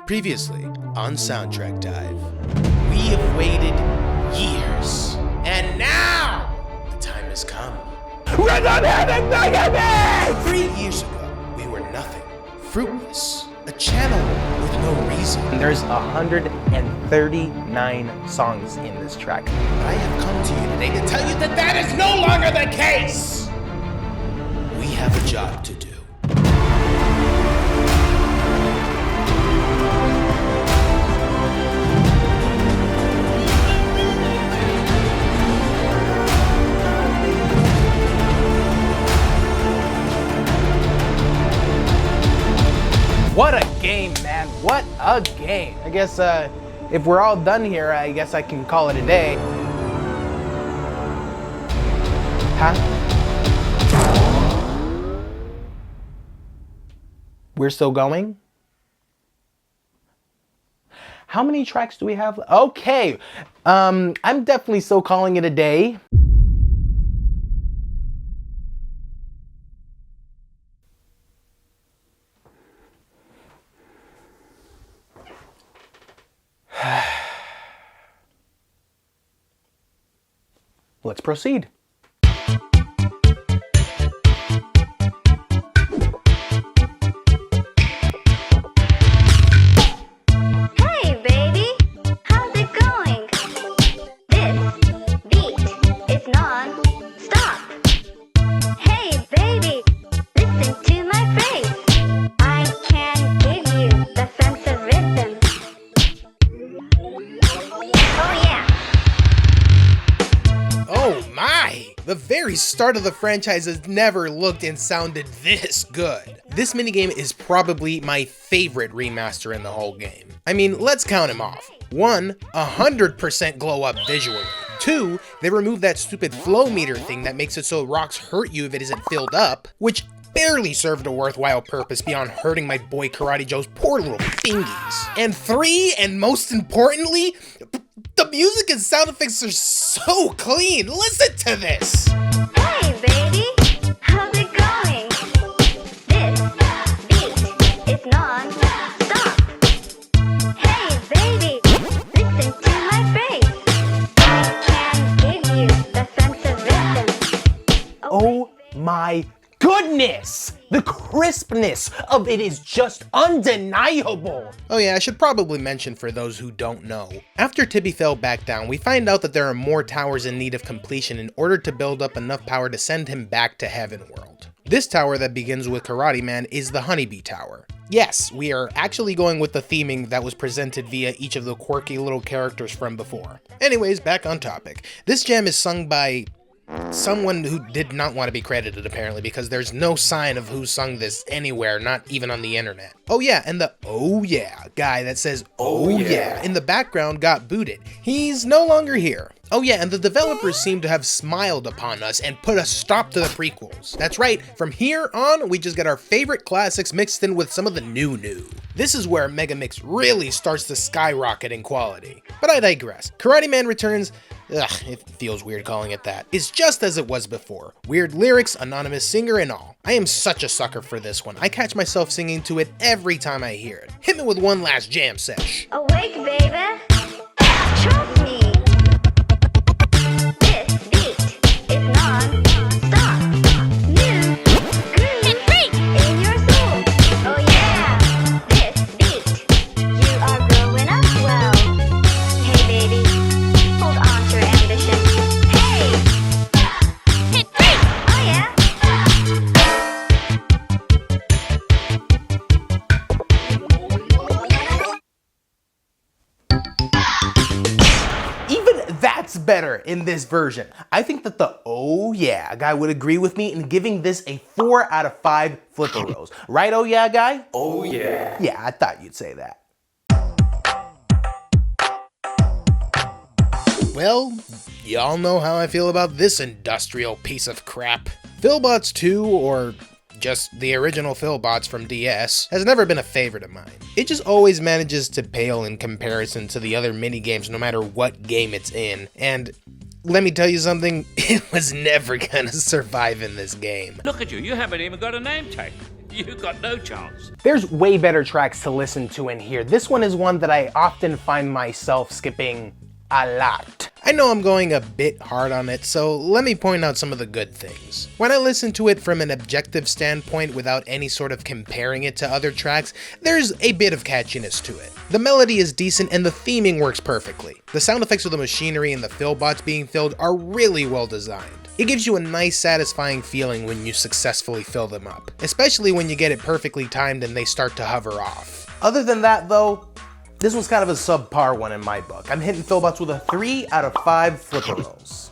Previously on Soundtrack Dive, we have waited years, and now the time has come. We're not having Megamix! 3 years ago, we were nothing, fruitless, a channel with no reason. There's 139 songs in this track. But I have come to you today to tell you that that is no longer the case! We have a job to do. What a game, man. What a game. I guess if we're all done here, I guess I can call it a day. Huh? We're still going? How many tracks do we have? Okay. I'm definitely still calling it a day. Let's proceed. Hey baby, how's it going? This beat is non-stop. Hey baby, listen to my phrase. I can give you the sense of rhythm. Oh yeah. Oh my! The very start of the franchise has never looked and sounded this good. This minigame is probably my favorite remaster in the whole game. I mean, let's count them off. 1, 100% glow up visually. 2, they removed that stupid flow meter thing that makes it so rocks hurt you if it isn't filled up, which barely served a worthwhile purpose beyond hurting my boy Karate Joe's poor little fingies. And 3, and most importantly, the music and sound effects are so clean. Listen to this. Hey baby, how's it going? This beat is non-stop. Hey baby, listen to my phrase. I can give you the sense of rhythm. Oh my goodness! The crispness of it is just undeniable. Oh yeah, I should probably mention for those who don't know. After Tibby fell back down, we find out that there are more towers in need of completion in order to build up enough power to send him back to Heaven World. This tower that begins with Karate Man is the Honeybee Tower. Yes, we are actually going with the theming that was presented via each of the quirky little characters from before. Anyways, back on topic. This jam is sung by someone who did not want to be credited apparently, because there's no sign of who sung this anywhere, not even on the internet. Oh yeah, and the oh yeah guy that says oh yeah in the background got booted. He's no longer here. Oh yeah, and the developers seem to have smiled upon us and put a stop to the prequels. That's right, from here on, we just get our favorite classics mixed in with some of the new. This is where Megamix really starts to skyrocket in quality. But I digress. Karate Man Returns, ugh, it feels weird calling it that, is just as it was before. Weird lyrics, anonymous singer and all. I am such a sucker for this one. I catch myself singing to it every time I hear it. Hit me with one last jam sesh. Awake baby, trust me. This beat is non-stop. New groove in your soul. Oh yeah, this beat, you are growing up well. Hey baby, hold on to your ambition. Hey, hit break. Oh yeah. That's better in this version. I think that the oh yeah guy would agree with me in giving this a 4 out of 5 flipperos. Right, oh yeah guy? Oh yeah. Yeah, I thought you'd say that. Well, y'all know how I feel about this industrial piece of crap. Fillbots 2, or just the original Fillbots from DS, has never been a favorite of mine. It just always manages to pale in comparison to the other minigames no matter what game it's in, and let me tell you something, it was never gonna survive in this game. Look at you, you haven't even got a name tag. You got no chance. There's way better tracks to listen to in here. This one is one that I often find myself skipping a lot. I know I'm going a bit hard on it, so let me point out some of the good things. When I listen to it from an objective standpoint without any sort of comparing it to other tracks, there's a bit of catchiness to it. The melody is decent and the theming works perfectly. The sound effects of the machinery and the Fillbots being filled are really well designed. It gives you a nice satisfying feeling when you successfully fill them up, especially when you get it perfectly timed and they start to hover off. Other than that though, this was kind of a subpar one in my book. I'm hitting Fillbots with a 3 out of 5 flipper rolls.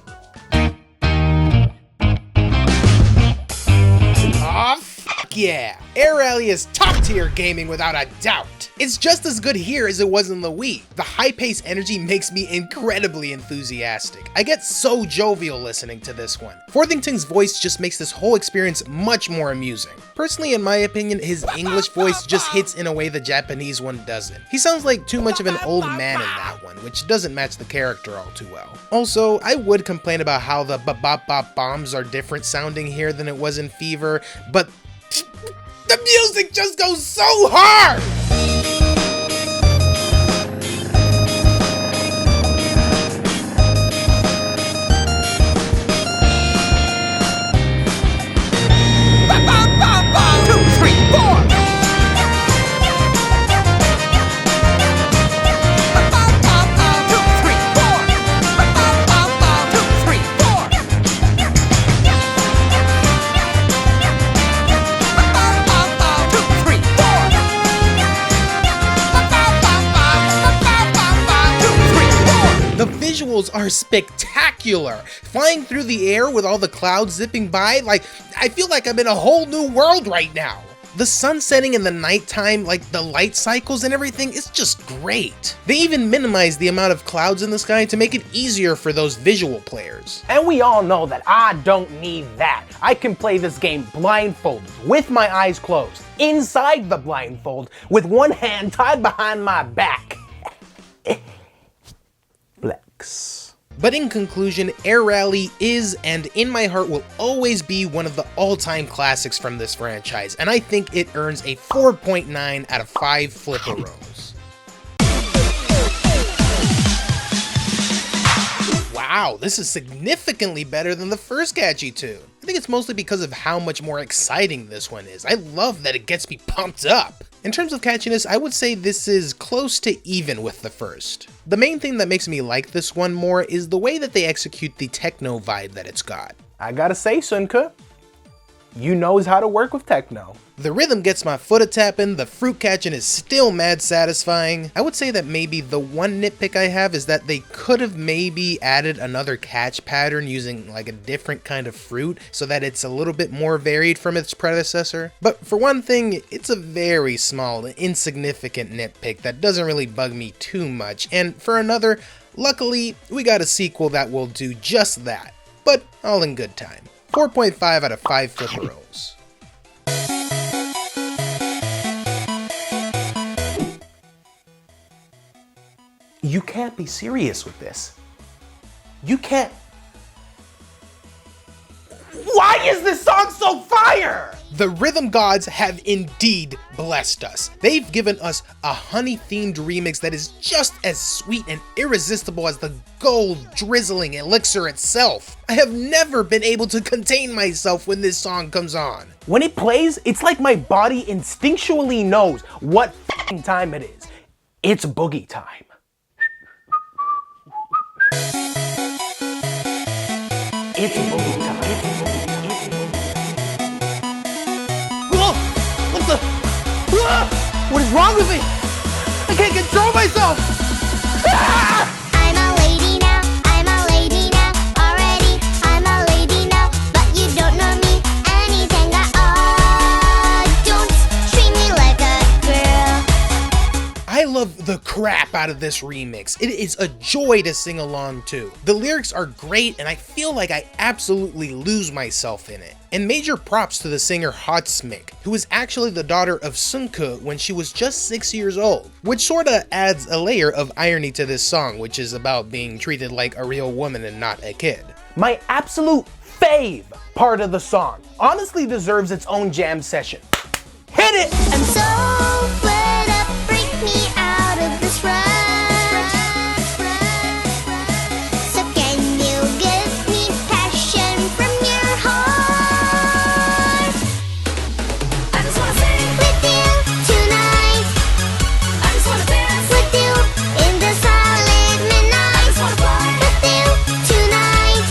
Aw, fuck yeah! Air Rally is top tier gaming without a doubt. It's just as good here as it was in the Wii. The high-paced energy makes me incredibly enthusiastic. I get so jovial listening to this one. Forthington's voice just makes this whole experience much more amusing. Personally, in my opinion, his English voice just hits in a way the Japanese one doesn't. He sounds like too much of an old man in that one, which doesn't match the character all too well. Also, I would complain about how the bop bombs are different sounding here than it was in Fever, but the music just goes so hard! Are spectacular. Flying through the air with all the clouds zipping by, like, I feel like I'm in a whole new world right now. The sun setting in the nighttime, like the light cycles and everything, is just great. They even minimize the amount of clouds in the sky to make it easier for those visual players. And we all know that I don't need that. I can play this game blindfolded, with my eyes closed, inside the blindfold, with one hand tied behind my back. Flex. But in conclusion, Air Rally is, and in my heart will always be, one of the all-time classics from this franchise, and I think it earns a 4.9 out of 5 flipper rolls. Wow, this is significantly better than the first Catchy Tune. I think it's mostly because of how much more exciting this one is. I love that it gets me pumped up. In terms of catchiness, I would say this is close to even with the first. The main thing that makes me like this one more is the way that they execute the techno vibe that it's got. I gotta say, Sunka, you knows how to work with techno. The rhythm gets my foot a-tapping, the fruit catching is still mad satisfying. I would say that maybe the one nitpick I have is that they could have maybe added another catch pattern using like a different kind of fruit so that it's a little bit more varied from its predecessor. But for one thing, it's a very small, insignificant nitpick that doesn't really bug me too much. And for another, luckily, we got a sequel that will do just that. But all in good time. 4.5 out of 5 flipper rolls. You can't be serious with this. You can't. Why is this song so fire? The rhythm gods have indeed blessed us. They've given us a honey-themed remix that is just as sweet and irresistible as the gold drizzling elixir itself. I have never been able to contain myself when this song comes on. When it plays, it's like my body instinctually knows what f***ing time it is. It's boogie time. It's boogie time. Whoa! What the? Whoa! What is wrong with me? I can't control myself! Ah! I'm a lady now, I'm a lady now, already, I'm a lady now, but you don't know me anything at all. Don't treat me like a girl. I love the crap out of this remix. It is a joy to sing along to. The lyrics are great and I feel like I absolutely lose myself in it. And major props to the singer Hotsmick, who is actually the daughter of Sunka when she was just 6 years old, which sorta adds a layer of irony to this song, which is about being treated like a real woman and not a kid. My absolute fave part of the song honestly deserves its own jam session. Hit it! I'm so fed up, break me out of this rut. So can you give me passion from your heart? I just wanna sing with you tonight. I just wanna dance with you in the solid midnight. I just wanna fly with you tonight.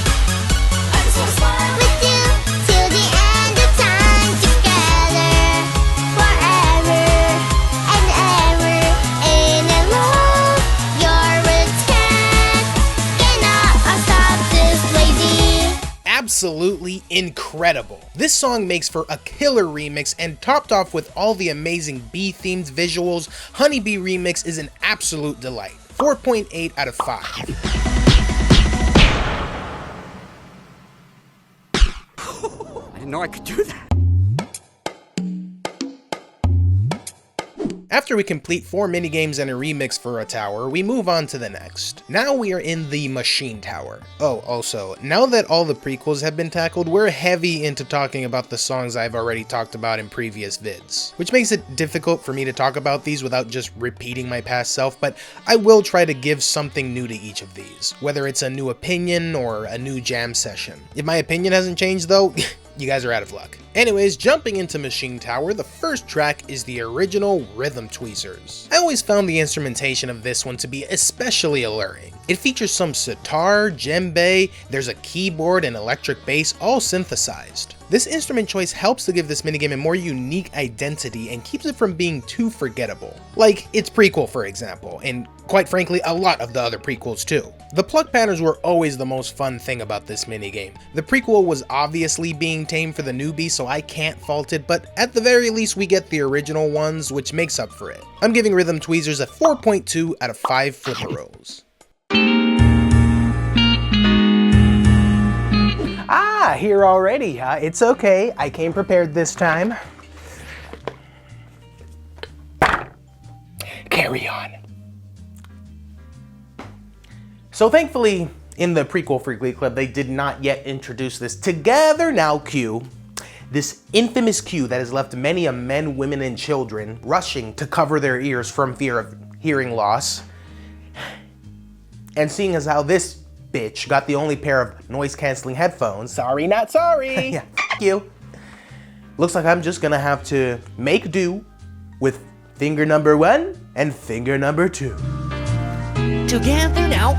I just wanna smile with you till the end of time. Together forever and ever in a love. Your roots cannot stop this lady. Absolutely incredible. This song makes for a killer remix, and topped off with all the amazing bee-themed visuals, Honeybee remix is an absolute delight. 4.8 out of 5. I didn't know I could do that. After we complete 4 minigames and a remix for a tower, we move on to the next. Now we are in the Machine Tower. Oh, also, now that all the prequels have been tackled, we're heavy into talking about the songs I've already talked about in previous vids, which makes it difficult for me to talk about these without just repeating my past self, but I will try to give something new to each of these, whether it's a new opinion or a new jam session. If my opinion hasn't changed though, you guys are out of luck. Anyways, jumping into Machine Tower, the first track is the original Rhythm Tweezers. I always found the instrumentation of this one to be especially alluring. It features some sitar, djembe, there's a keyboard and electric bass all synthesized. This instrument choice helps to give this minigame a more unique identity and keeps it from being too forgettable. Like its prequel, for example, and quite frankly a lot of the other prequels too. The pluck patterns were always the most fun thing about this minigame. The prequel was obviously being tamed for the newbie, so I can't fault it, but at the very least we get the original ones, which makes up for it. I'm giving Rhythm Tweezers a 4.2 out of 5 flipperos. Ah, here already, huh? It's okay, I came prepared this time. Carry on. So thankfully, in the prequel for Glee Club, they did not yet introduce this Together Now cue. This infamous cue that has left many a men, women, and children rushing to cover their ears from fear of hearing loss. And seeing as how this bitch got the only pair of noise-canceling headphones. Sorry, not sorry. Yeah, f you. Looks like I'm just gonna have to make do with finger number 1 and finger number 2. Together now.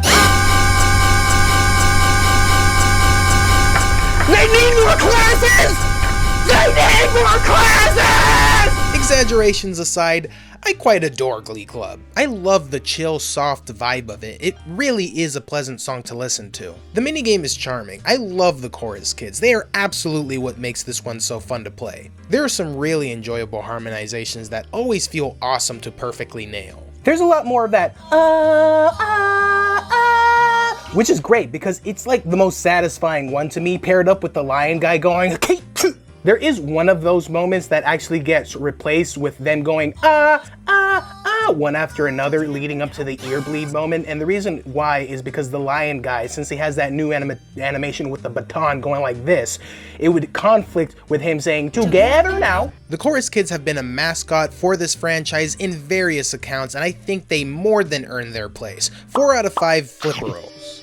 They need more classes! They need more classes! Exaggerations aside, I quite adore Glee Club. I love the chill, soft vibe of it. It really is a pleasant song to listen to. The minigame is charming. I love the chorus kids. They are absolutely what makes this one so fun to play. There are some really enjoyable harmonizations that always feel awesome to perfectly nail. There's a lot more of that, which is great because it's like the most satisfying one to me, paired up with the lion guy going, There is one of those moments that actually gets replaced with them going, one after another, leading up to the ear bleed moment. And the reason why is because the lion guy, since he has that new animation with the baton going like this, it would conflict with him saying, together now. The chorus kids have been a mascot for this franchise in various accounts, and I think they more than earn their place. 4 out of 5 flipperos.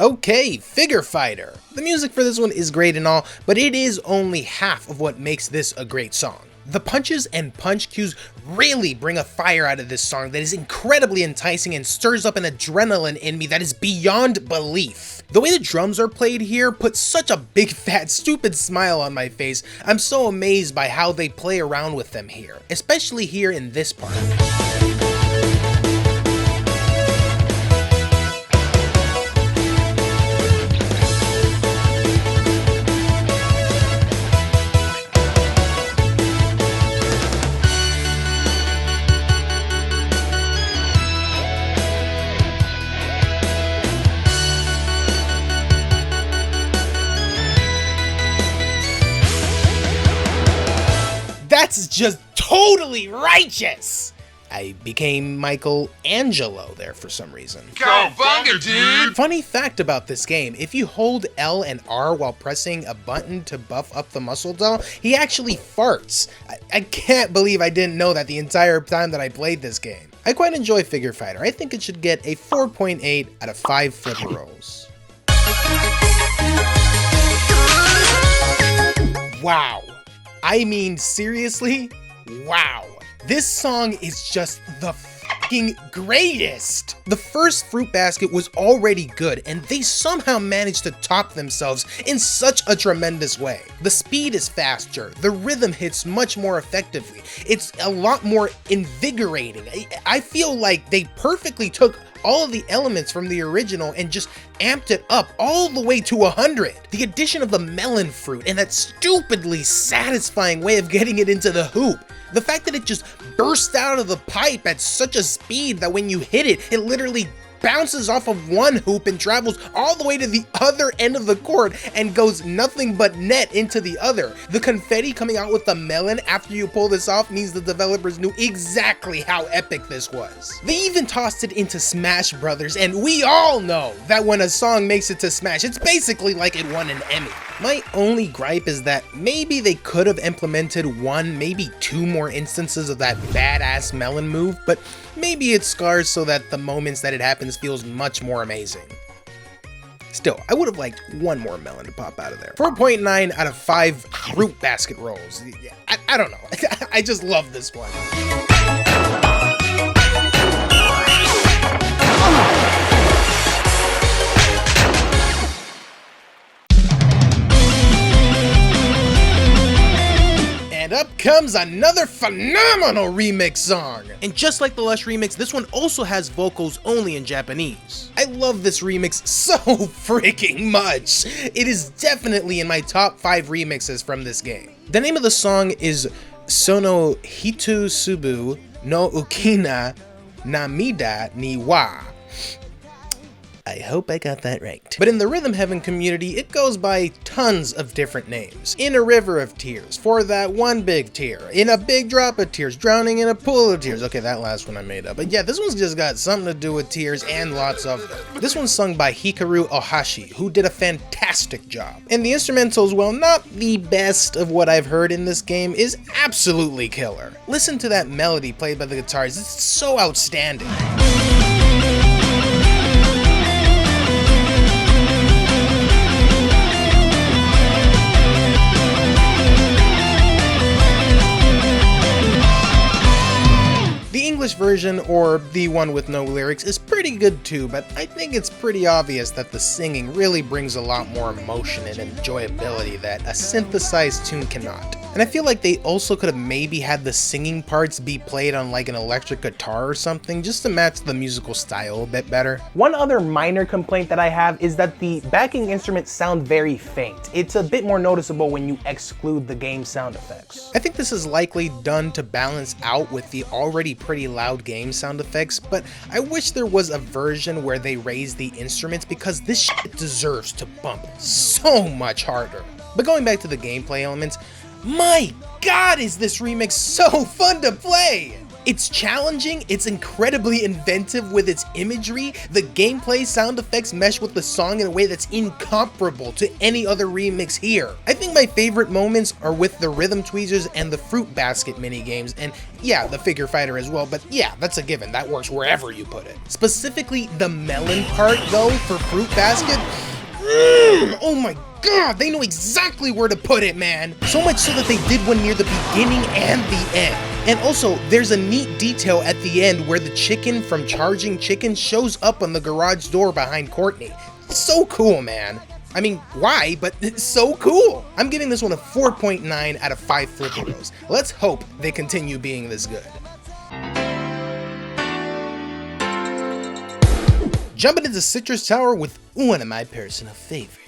Okay, Figure Fighter. The music for this one is great and all, but it is only half of what makes this a great song. The punches and punch cues really bring a fire out of this song that is incredibly enticing and stirs up an adrenaline in me that is beyond belief. The way the drums are played here puts such a big fat stupid smile on my face. I'm so amazed by how they play around with them here, especially here in this part. That's just totally righteous! I became Michelangelo there for some reason. Go bunga, dude! Funny fact about this game, if you hold L and R while pressing a button to buff up the muscle doll, he actually farts. I can't believe I didn't know that the entire time that I played this game. I quite enjoy Figure Fighter. I think it should get a 4.8 out of 5 flipper rolls. Wow. I mean, seriously? Wow. This song is just the fucking greatest! The first Fruit Basket was already good, and they somehow managed to top themselves in such a tremendous way. The speed is faster, the rhythm hits much more effectively, it's a lot more invigorating. I feel like they perfectly took all of the elements from the original and just amped it up all the way to 100. The addition of the melon fruit and that stupidly satisfying way of getting it into the hoop. The fact that it just bursts out of the pipe at such a speed that when you hit it, it literally bounces off of one hoop and travels all the way to the other end of the court and goes nothing but net into the other. The confetti coming out with the melon after you pull this off means the developers knew exactly how epic this was. They even tossed it into Smash Brothers, and we all know that when a song makes it to Smash, it's basically like it won an Emmy. My only gripe is that maybe they could have implemented one, maybe two more instances of that badass melon move, but maybe it scars so that the moments that it happens feels much more amazing. Still, I would have liked one more melon to pop out of there. 4.9 out of 5 Fruit Basket rolls. I don't know. I just love this one. And up comes another phenomenal remix song! And just like the Lush remix, this one also has vocals only in Japanese. I love this remix so freaking much! It is definitely in my top 5 remixes from this game. The name of the song is Sono Hitu Subu no Ukina Namida ni wa. I hope I got that right. But in the Rhythm Heaven community, it goes by tons of different names. In a river of tears, for that one big tear. In a big drop of tears, drowning in a pool of tears. Okay, that last one I made up. But yeah, this one's just got something to do with tears and lots of them. This one's sung by Hikaru Ohashi, who did a fantastic job. And the instrumentals, while not the best of what I've heard in this game, is absolutely killer. Listen to that melody played by the guitars, it's so outstanding. The English version, or the one with no lyrics, is pretty good too, but I think it's pretty obvious that the singing really brings a lot more emotion and enjoyability that a synthesized tune cannot. And I feel like they also could have maybe had the singing parts be played on like an electric guitar or something, just to match the musical style a bit better. One other minor complaint that I have is that the backing instruments sound very faint. It's a bit more noticeable when you exclude the game sound effects. I think this is likely done to balance out with the already pretty loud game sound effects, but I wish there was a version where they raise the instruments because this shit deserves to bump so much harder. But going back to the gameplay elements, my god, is this remix so fun to play! It's challenging, it's incredibly inventive with its imagery, the gameplay sound effects mesh with the song in a way that's incomparable to any other remix here. I think my favorite moments are with the rhythm tweezers and the fruit basket minigames, and yeah, the figure fighter as well, but yeah, that's a given, that works wherever you put it. Specifically, the melon part though, for fruit basket, oh my god, they know exactly where to put it, man! So much so that they did one near the beginning and the end. And also, there's a neat detail at the end where the chicken from Charging Chicken shows up on the garage door behind Courtney. It's so cool, man. I mean, why? But it's so cool! I'm giving this one a 4.9 out of 5 flipperos. Let's hope they continue being this good. Jumping into Citrus Tower with one of my personal favorites.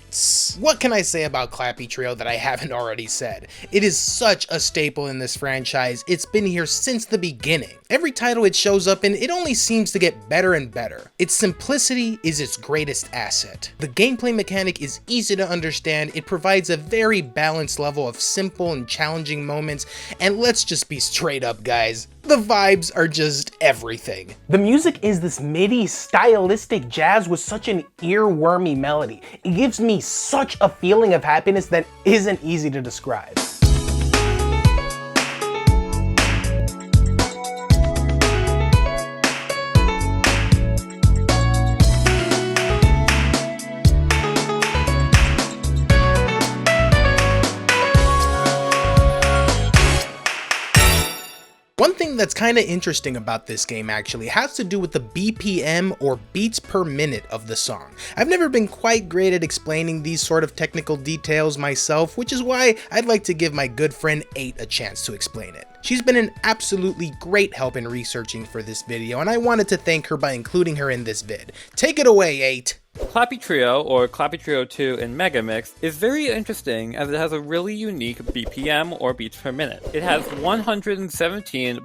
What can I say about Clappy Trio that I haven't already said? It is such a staple in this franchise, it's been here since the beginning. Every title it shows up in, it only seems to get better and better. Its simplicity is its greatest asset. The gameplay mechanic is easy to understand, it provides a very balanced level of simple and challenging moments, and let's just be straight up guys, The vibes are just everything. The music is this MIDI stylistic jazz with such an earwormy melody. It gives me such a feeling of happiness that isn't easy to describe. One thing that's kind of interesting about this game actually has to do with the BPM or beats per minute of the song. I've never been quite great at explaining these sort of technical details myself, which is why I'd like to give my good friend 8 a chance to explain it. She's been an absolutely great help in researching for this video, and I wanted to thank her by including her in this vid. Take it away, 8! Clappy Trio, or Clappy Trio 2 in Megamix, is very interesting as it has a really unique BPM, or beats per minute. It has 117.26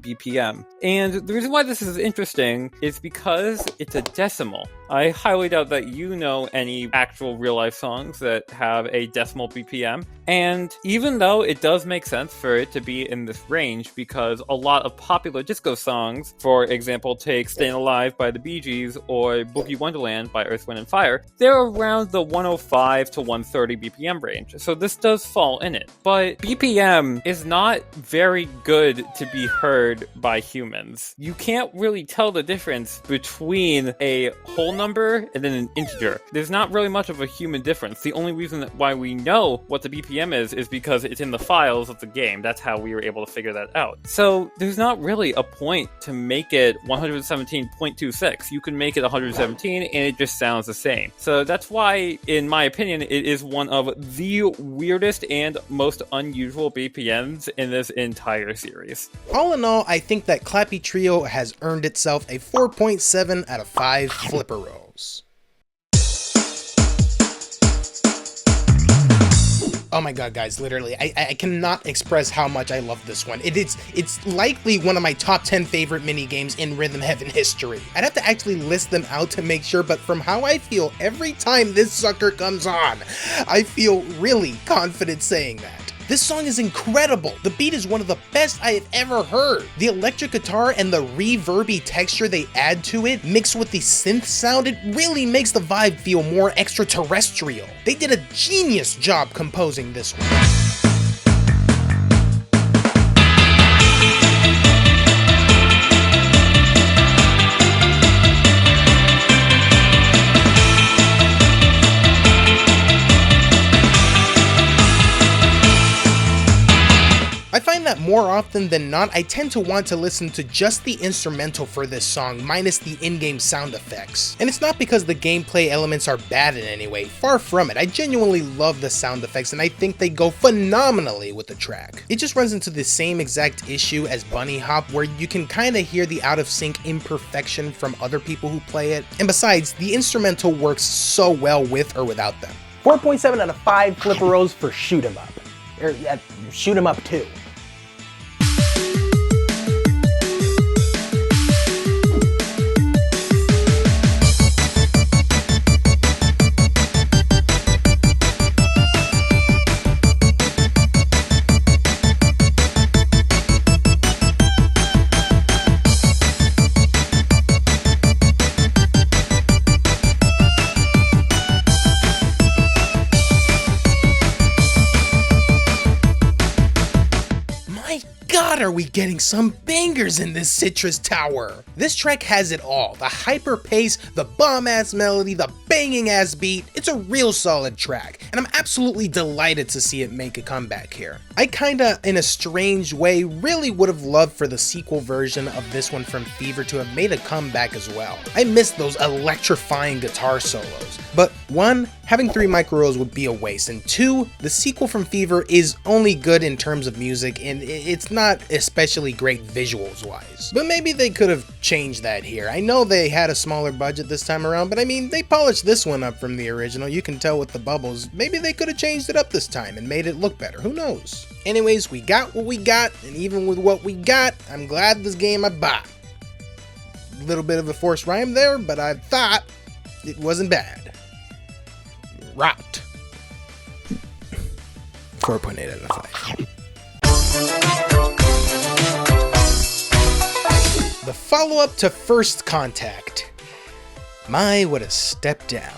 BPM. And the reason why this is interesting is because it's a decimal. I highly doubt that you know any actual real-life songs that have a decimal BPM. And even though it does make sense for it to be in this range, because a lot of popular disco songs, for example, take Stayin' Alive by the Bee Gees or Boogie Wonderland by Earth, Wind & Fire, they're around the 105 to 130 BPM range, so this does fall in it. But BPM is not very good to be heard by humans. You can't really tell the difference between a whole number and then an integer. There's not really much of a human difference. The only reason why we know what the BPM is because it's in the files of the game. That's how we were able to figure that out. So there's not really a point to make it 117.26. You can make it 117 and it just sounds the same. So that's why, in my opinion, it is one of the weirdest and most unusual BPMs in this entire series. All in all, I think that Clappy Trio has earned itself a 4.7 out of 5 flipper rolls. Oh my god, guys, literally, I cannot express how much I love this one. It's likely one of my top 10 favorite minigames in Rhythm Heaven history. I'd have to actually list them out to make sure, but from how I feel every time this sucker comes on, I feel really confident saying that. This song is incredible. The beat is one of the best I have ever heard. The electric guitar and the reverby texture they add to it, mixed with the synth sound, it really makes the vibe feel more extraterrestrial. They did a genius job composing this one. I find that more often than not, I tend to want to listen to just the instrumental for this song, minus the in-game sound effects. And it's not because the gameplay elements are bad in any way, far from it. I genuinely love the sound effects and I think they go phenomenally with the track. It just runs into the same exact issue as Bunny Hop, where you can kinda hear the out-of-sync imperfection from other people who play it. And besides, the instrumental works so well with or without them. 4.7 out of 5 flipper rolls for Shoot 'em Up. Shoot 'em Up 2. God, are we getting some bangers in this Citrus Tower? This track has it all. The hyper pace, the bomb ass melody, the banging ass beat. It's a real solid track, and I'm absolutely delighted to see it make a comeback here. I kinda, in a strange way, really would have loved for the sequel version of this one from Fever to have made a comeback as well. I miss those electrifying guitar solos. But 1, having 3 micro rolls would be a waste, and 2, the sequel from Fever is only good in terms of music, and it's not especially great visuals wise. But maybe they could have changed that here. I know they had a smaller budget this time around, but I mean, they polished this one up from the original. You can tell with the bubbles. Maybe they could have changed it up this time and made it look better. Who knows? Anyways, we got what we got, and even with what we got, I'm glad this game I bought. A little bit of a forced rhyme there, but I thought it wasn't bad. Rot. 4.8 out of 5. The follow-up to First Contact. My, what a step down.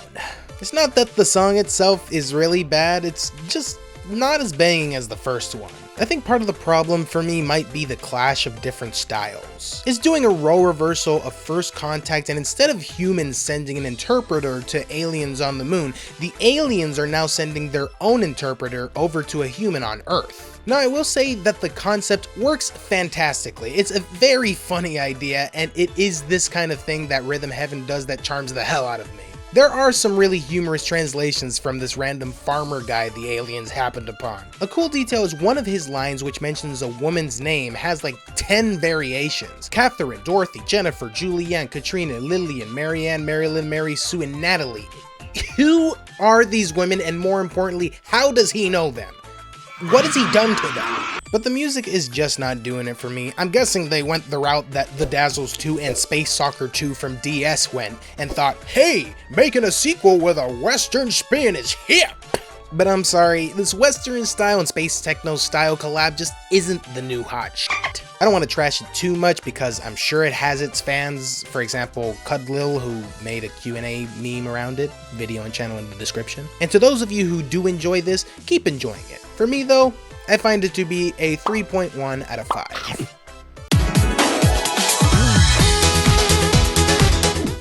It's not that the song itself is really bad, it's just not as banging as the first one. I think part of the problem for me might be the clash of different styles. It's doing a role reversal of First Contact, and instead of humans sending an interpreter to aliens on the moon, the aliens are now sending their own interpreter over to a human on Earth. Now, I will say that the concept works fantastically. It's a very funny idea, and it is this kind of thing that Rhythm Heaven does that charms the hell out of me. There are some really humorous translations from this random farmer guy the aliens happened upon. A cool detail is one of his lines, which mentions a woman's name, has like 10 variations. Catherine, Dorothy, Jennifer, Julianne, Katrina, Lillian, Marianne, Marilyn, Mary Sue, and Natalie. Who are these women, and more importantly, how does he know them? What has he done to them? But the music is just not doing it for me. I'm guessing they went the route that the Dazzles 2 and Space Soccer 2 from DS went and thought, hey, making a sequel with a Western spin is hip! But I'm sorry, this Western style and Space Techno style collab just isn't the new hot shit. I don't want to trash it too much because I'm sure it has its fans. For example, Cudlil, who made a Q&A meme around it, video and channel in the description. And to those of you who do enjoy this, keep enjoying it. For me though, I find it to be a 3.1 out of 5.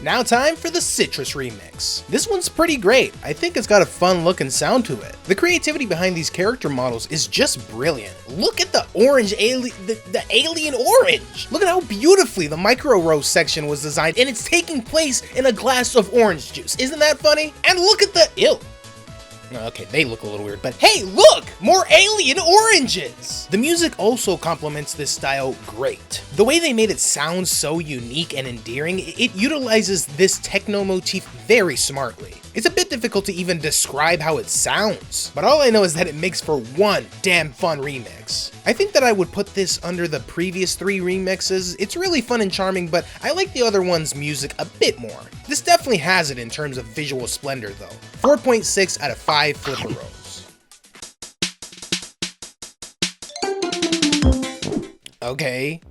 Now time for the Citrus remix. This one's pretty great. I think it's got a fun look and sound to it. The creativity behind these character models is just brilliant. Look at the orange the alien orange. Look at how beautifully the micro roast section was designed, and it's taking place in a glass of orange juice. Isn't that funny? And look at the okay, they look a little weird, but hey, look! More alien oranges! The music also complements this style great. The way they made it sound so unique and endearing, it utilizes this techno motif very smartly. It's a bit difficult to even describe how it sounds, but all I know is that it makes for one damn fun remix. I think that I would put this under the previous 3 remixes. It's really fun and charming, but I like the other one's music a bit more. This definitely has it in terms of visual splendor though. 4.6 out of 5 Flipper Rolls. Okay.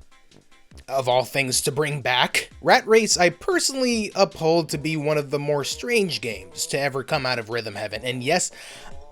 Of all things to bring back, Rat Race I personally uphold to be one of the more strange games to ever come out of Rhythm Heaven, and yes,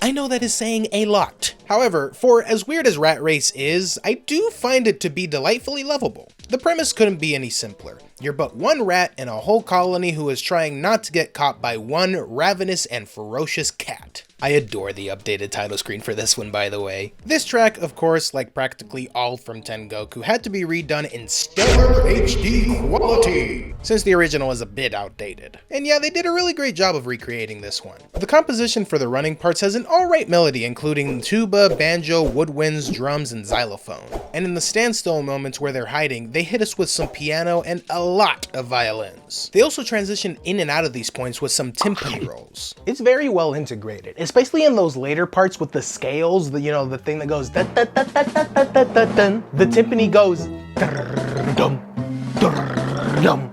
I know that is saying a lot. However, for as weird as Rat Race is, I do find it to be delightfully lovable. The premise couldn't be any simpler. You're but one rat in a whole colony who is trying not to get caught by one ravenous and ferocious cat. I adore the updated title screen for this one, by the way. This track, of course, like practically all from Tengoku, had to be redone in stellar HD quality, since the original is a bit outdated. And yeah, they did a really great job of recreating this one. The composition for the running parts has an alright melody, including tuba, banjo, woodwinds, drums, and xylophone. And in the standstill moments where they're hiding, they hit us with some piano and a lot of violins. They also transition in and out of these points with some timpani rolls. It's very well integrated, especially in those later parts with the scales, the thing that goes da da da da da da da da dun. The timpani goes dum dum dum.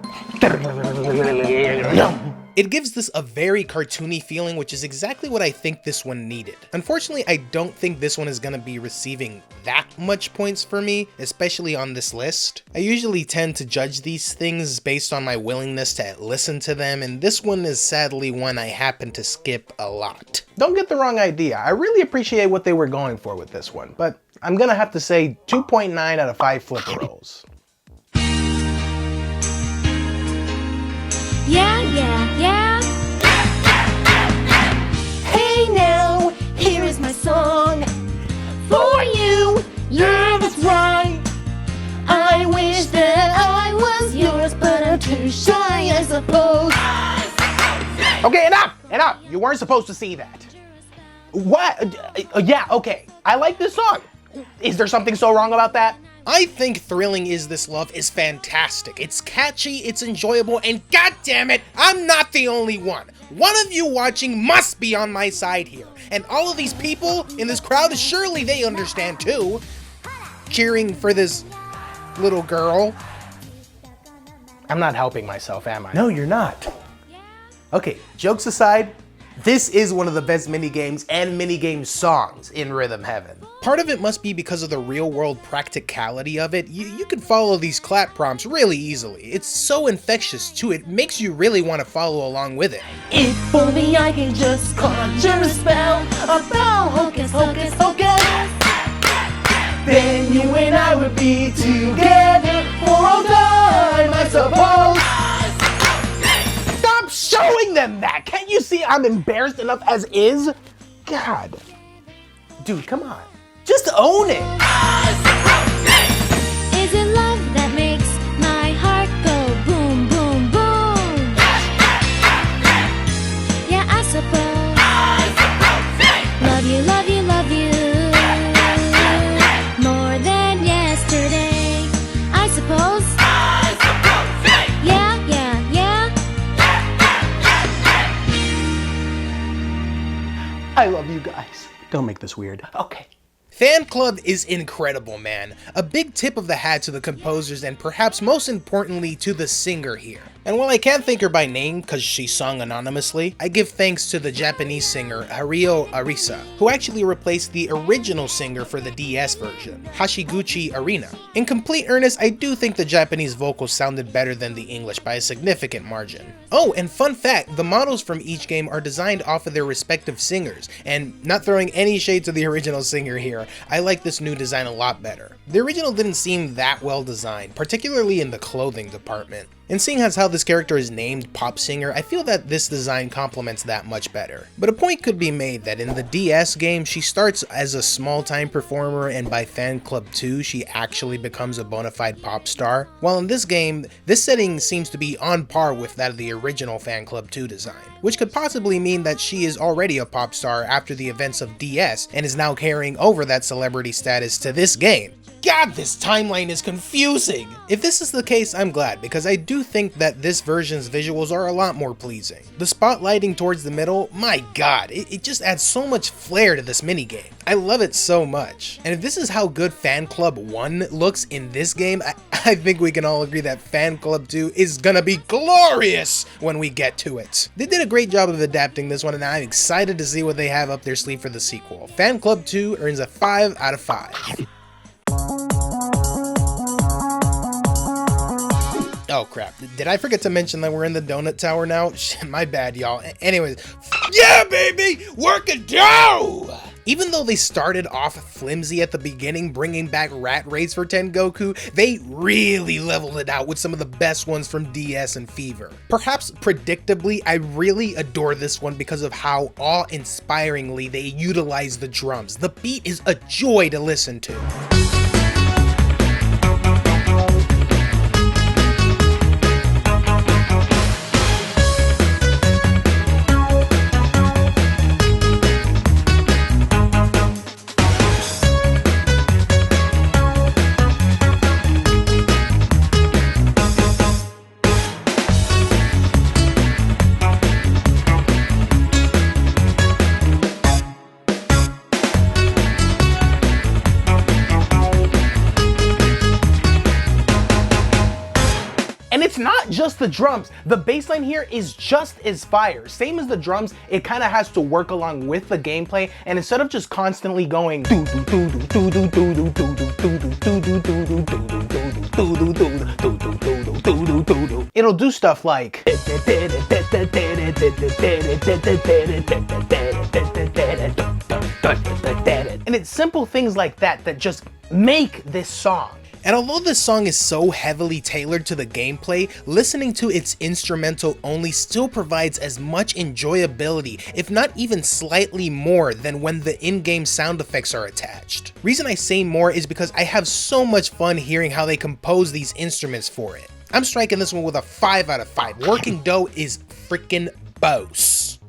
It gives this a very cartoony feeling, which is exactly what I think this one needed. Unfortunately, I don't think this one is going to be receiving that much points for me, especially on this list. I usually tend to judge these things based on my willingness to listen to them, and this one is sadly one I happen to skip a lot. Don't get the wrong idea. I really appreciate what they were going for with this one, but I'm gonna have to say 2.9 out of 5 Flipper Rolls. Yeah, yeah, yeah. Hey now, here is my song for you. Yeah, that's right. I wish that I was yours, but I'm too shy, I suppose. Okay, enough! You weren't supposed to see that. What? Yeah, okay. I like this song. Is there something so wrong about that? I think Thrilling Is This Love is fantastic. It's catchy, it's enjoyable, and goddammit, I'm not the only one. One of you watching must be on my side here. And all of these people in this crowd, surely they understand too. Cheering for this little girl. I'm not helping myself, am I? No, you're not. Okay, jokes aside, This is one of the best minigames and minigame songs in Rhythm Heaven. Part of it must be because of the real-world practicality of it. You can follow these clap prompts really easily. It's so infectious too, it makes you really want to follow along with it. If only I can just conjure a spell about hocus hocus hocus, then you and I would be together for all time, I suppose. Stop showing them that! Can't you see I'm embarrassed enough as is? God. Dude, come on. Just own it! Is it love that makes my heart go boom, boom, boom? Yeah, I suppose. Love you, love you, love you. More than yesterday, I suppose. Yeah, yeah, yeah. I love you guys. Don't make this weird. Okay. Fan Club is incredible, man. A big tip of the hat to the composers and perhaps most importantly to the singer here. And while I can't thank her by name because she sung anonymously, I give thanks to the Japanese singer Haruo Arisa, who actually replaced the original singer for the DS version, Hashiguchi Arena. In complete earnest, I do think the Japanese vocals sounded better than the English by a significant margin. Oh, and fun fact, the models from each game are designed off of their respective singers, and not throwing any shade to the original singer here, I like this new design a lot better. The original didn't seem that well designed, particularly in the clothing department. And seeing as how this character is named Pop Singer, I feel that this design complements that much better. But a point could be made that in the DS game, she starts as a small-time performer and by Fan Club 2, she actually becomes a bona fide pop star. While in this game, this setting seems to be on par with that of the original Fan Club 2 design, which could possibly mean that she is already a pop star after the events of DS and is now carrying over that celebrity status to this game. God, this timeline is confusing! If this is the case, I'm glad, because I do think that this version's visuals are a lot more pleasing. The spotlighting towards the middle, my god, it just adds so much flair to this minigame. I love it so much. And if this is how good Fan Club 1 looks in this game, I think we can all agree that Fan Club 2 is gonna be glorious when we get to it. They did a great job of adapting this one, and I'm excited to see what they have up their sleeve for the sequel. Fan Club 2 earns a 5 out of 5. Oh crap, did I forget to mention that we're in the donut tower now? My bad, y'all. Anyways, yeah baby, work it down! Even though they started off flimsy at the beginning, bringing back rat raids for Tengoku, they really leveled it out with some of the best ones from DS and Fever. Perhaps predictably, I really adore this one because of how awe-inspiringly they utilize the drums. The beat is a joy to listen to. And it's not just the drums, the bass line here is just as fire. Same as the drums, it kind of has to work along with the gameplay, and instead of just constantly going it'll do stuff like and it's simple things like that that just make this song. And although this song is so heavily tailored to the gameplay, listening to its instrumental only still provides as much enjoyability, if not even slightly more than when the in-game sound effects are attached. Reason I say more is because I have so much fun hearing how they compose these instruments for it. I'm striking this one with a 5 out of 5. Working Dough is freaking boss.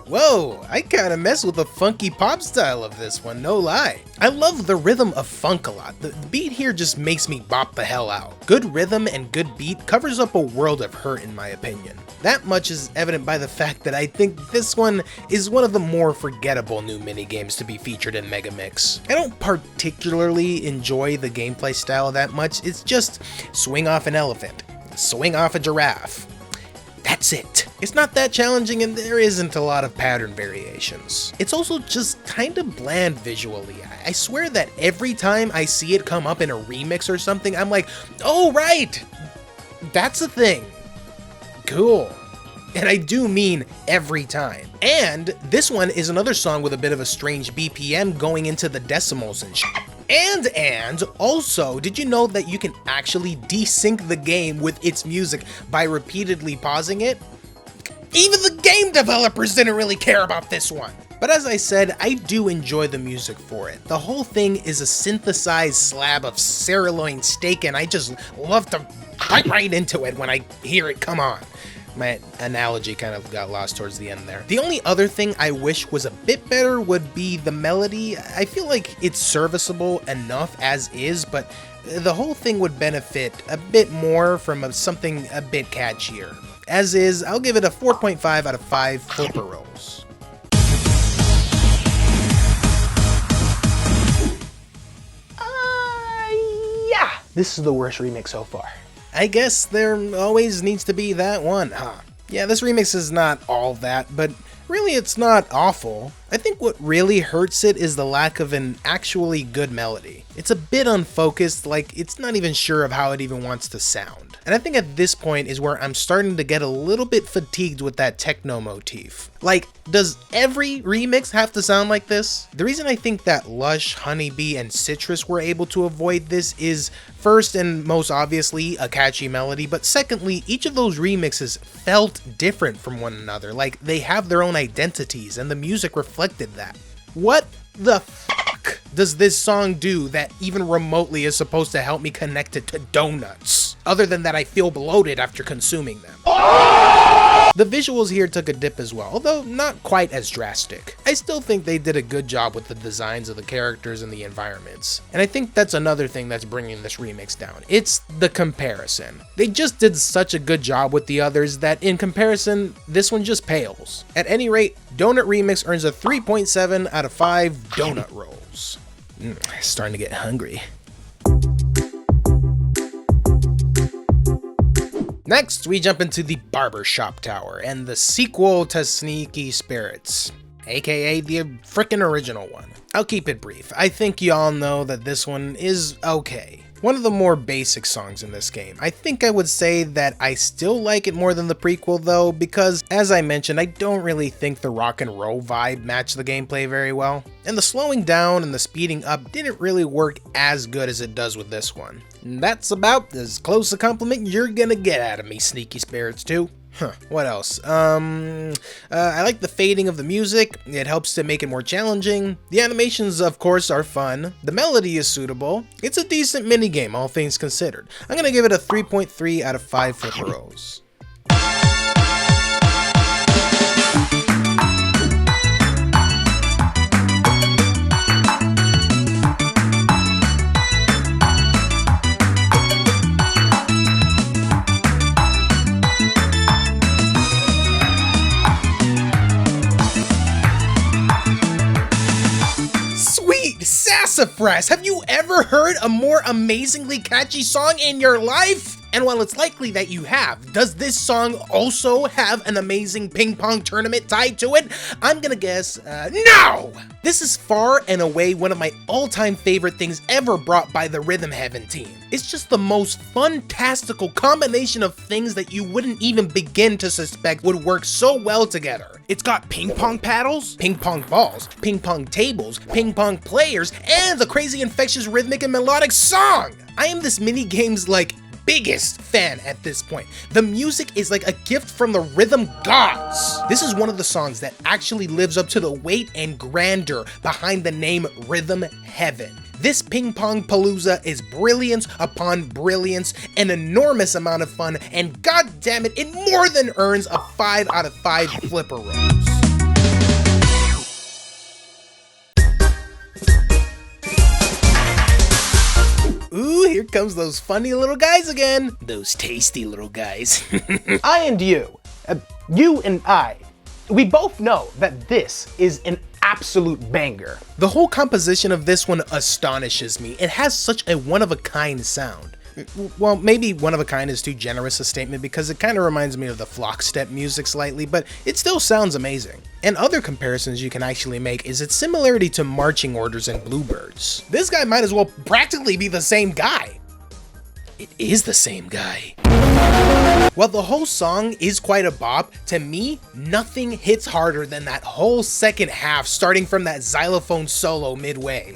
Whoa, I kinda mess with the funky pop style of this one, no lie. I love the rhythm of funk a lot. The beat here just makes me bop the hell out. Good rhythm and good beat covers up a world of hurt in my opinion. That much is evident by the fact that I think this one is one of the more forgettable new minigames to be featured in Megamix. I don't particularly enjoy the gameplay style that much, it's just swing off an elephant, swing off a giraffe, That's it. It's not that challenging and there isn't a lot of pattern variations. It's also just kind of bland visually. I swear that every time I see it come up in a remix or something, I'm like, oh right, that's a thing. Cool. And I do mean every time. And this one is another song with a bit of a strange BPM going into the decimals and shit. And also, did you know that you can actually desync the game with its music by repeatedly pausing it? Even the game developers didn't really care about this one. But as I said, I do enjoy the music for it. The whole thing is a synthesized slab of sirloin steak and I just love to bite right into it when I hear it come on. My analogy kind of got lost towards the end there. The only other thing I wish was a bit better would be the melody. I feel like it's serviceable enough as is, but the whole thing would benefit a bit more from something a bit catchier. As is, I'll give it a 4.5 out of 5 flipper rolls. Yeah, this is the worst remix so far. I guess there always needs to be that one, huh? Yeah, this remix is not all that, but really it's not awful. I think what really hurts it is the lack of an actually good melody. It's a bit unfocused, like it's not even sure of how it even wants to sound. And I think at this point is where I'm starting to get a little bit fatigued with that techno motif. Like, does every remix have to sound like this? The reason I think that Lush, Honeybee, and Citrus were able to avoid this is first and most obviously a catchy melody, but secondly, each of those remixes felt different from one another. Like, they have their own identities and the music reflected that. What the fuck does this song do that even remotely is supposed to help me connect it to donuts? Other than that I feel bloated after consuming them. The visuals here took a dip as well, although not quite as drastic. I still think they did a good job with the designs of the characters and the environments. And I think that's another thing that's bringing this remix down. It's the comparison. They just did such a good job with the others that in comparison, this one just pales. At any rate, Donut Remix earns a 3.7 out of 5 donut rolls. Starting to get hungry. Next, we jump into the Barbershop Tower and the sequel to Sneaky Spirits, aka the frickin' original one. I'll keep it brief. I think y'all know that this one is okay. One of the more basic songs in this game. I think I would say that I still like it more than the prequel though, because as I mentioned, I don't really think the rock and roll vibe matched the gameplay very well. And the slowing down and the speeding up didn't really work as good as it does with this one. And that's about as close a compliment you're gonna get out of me, Sneaky Spirits 2. What else? I like the fading of the music. It helps to make it more challenging. The animations, of course, are fun. The melody is suitable. It's a decent minigame, all things considered. I'm gonna give it a 3.3 out of 5 flipper rolls. Sassafras! Have you ever heard a more amazingly catchy song in your life? And while it's likely that you have, does this song also have an amazing ping pong tournament tied to it? I'm gonna guess, no! This is far and away one of my all-time favorite things ever brought by the Rhythm Heaven team. It's just the most fantastical combination of things that you wouldn't even begin to suspect would work so well together. It's got ping pong paddles, ping pong balls, ping pong tables, ping pong players, and the crazy infectious rhythmic and melodic song! I am this mini-game's biggest fan at this point. The music is like a gift from the rhythm gods. This is one of the songs that actually lives up to the weight and grandeur behind the name Rhythm Heaven. This ping pong palooza is brilliance upon brilliance, an enormous amount of fun, and god damn it, it more than earns a 5 out of 5 flipper rolls. Ooh, here comes those funny little guys again. Those tasty little guys. I and you and I, we both know that this is an absolute banger. The whole composition of this one astonishes me. It has such a one-of-a-kind sound. Well, maybe one of a kind is too generous a statement because it kind of reminds me of the flock step music slightly, but it still sounds amazing. And other comparisons you can actually make is its similarity to marching orders and bluebirds. This guy might as well practically be the same guy. It is the same guy. While the whole song is quite a bop, to me, nothing hits harder than that whole second half starting from that xylophone solo midway.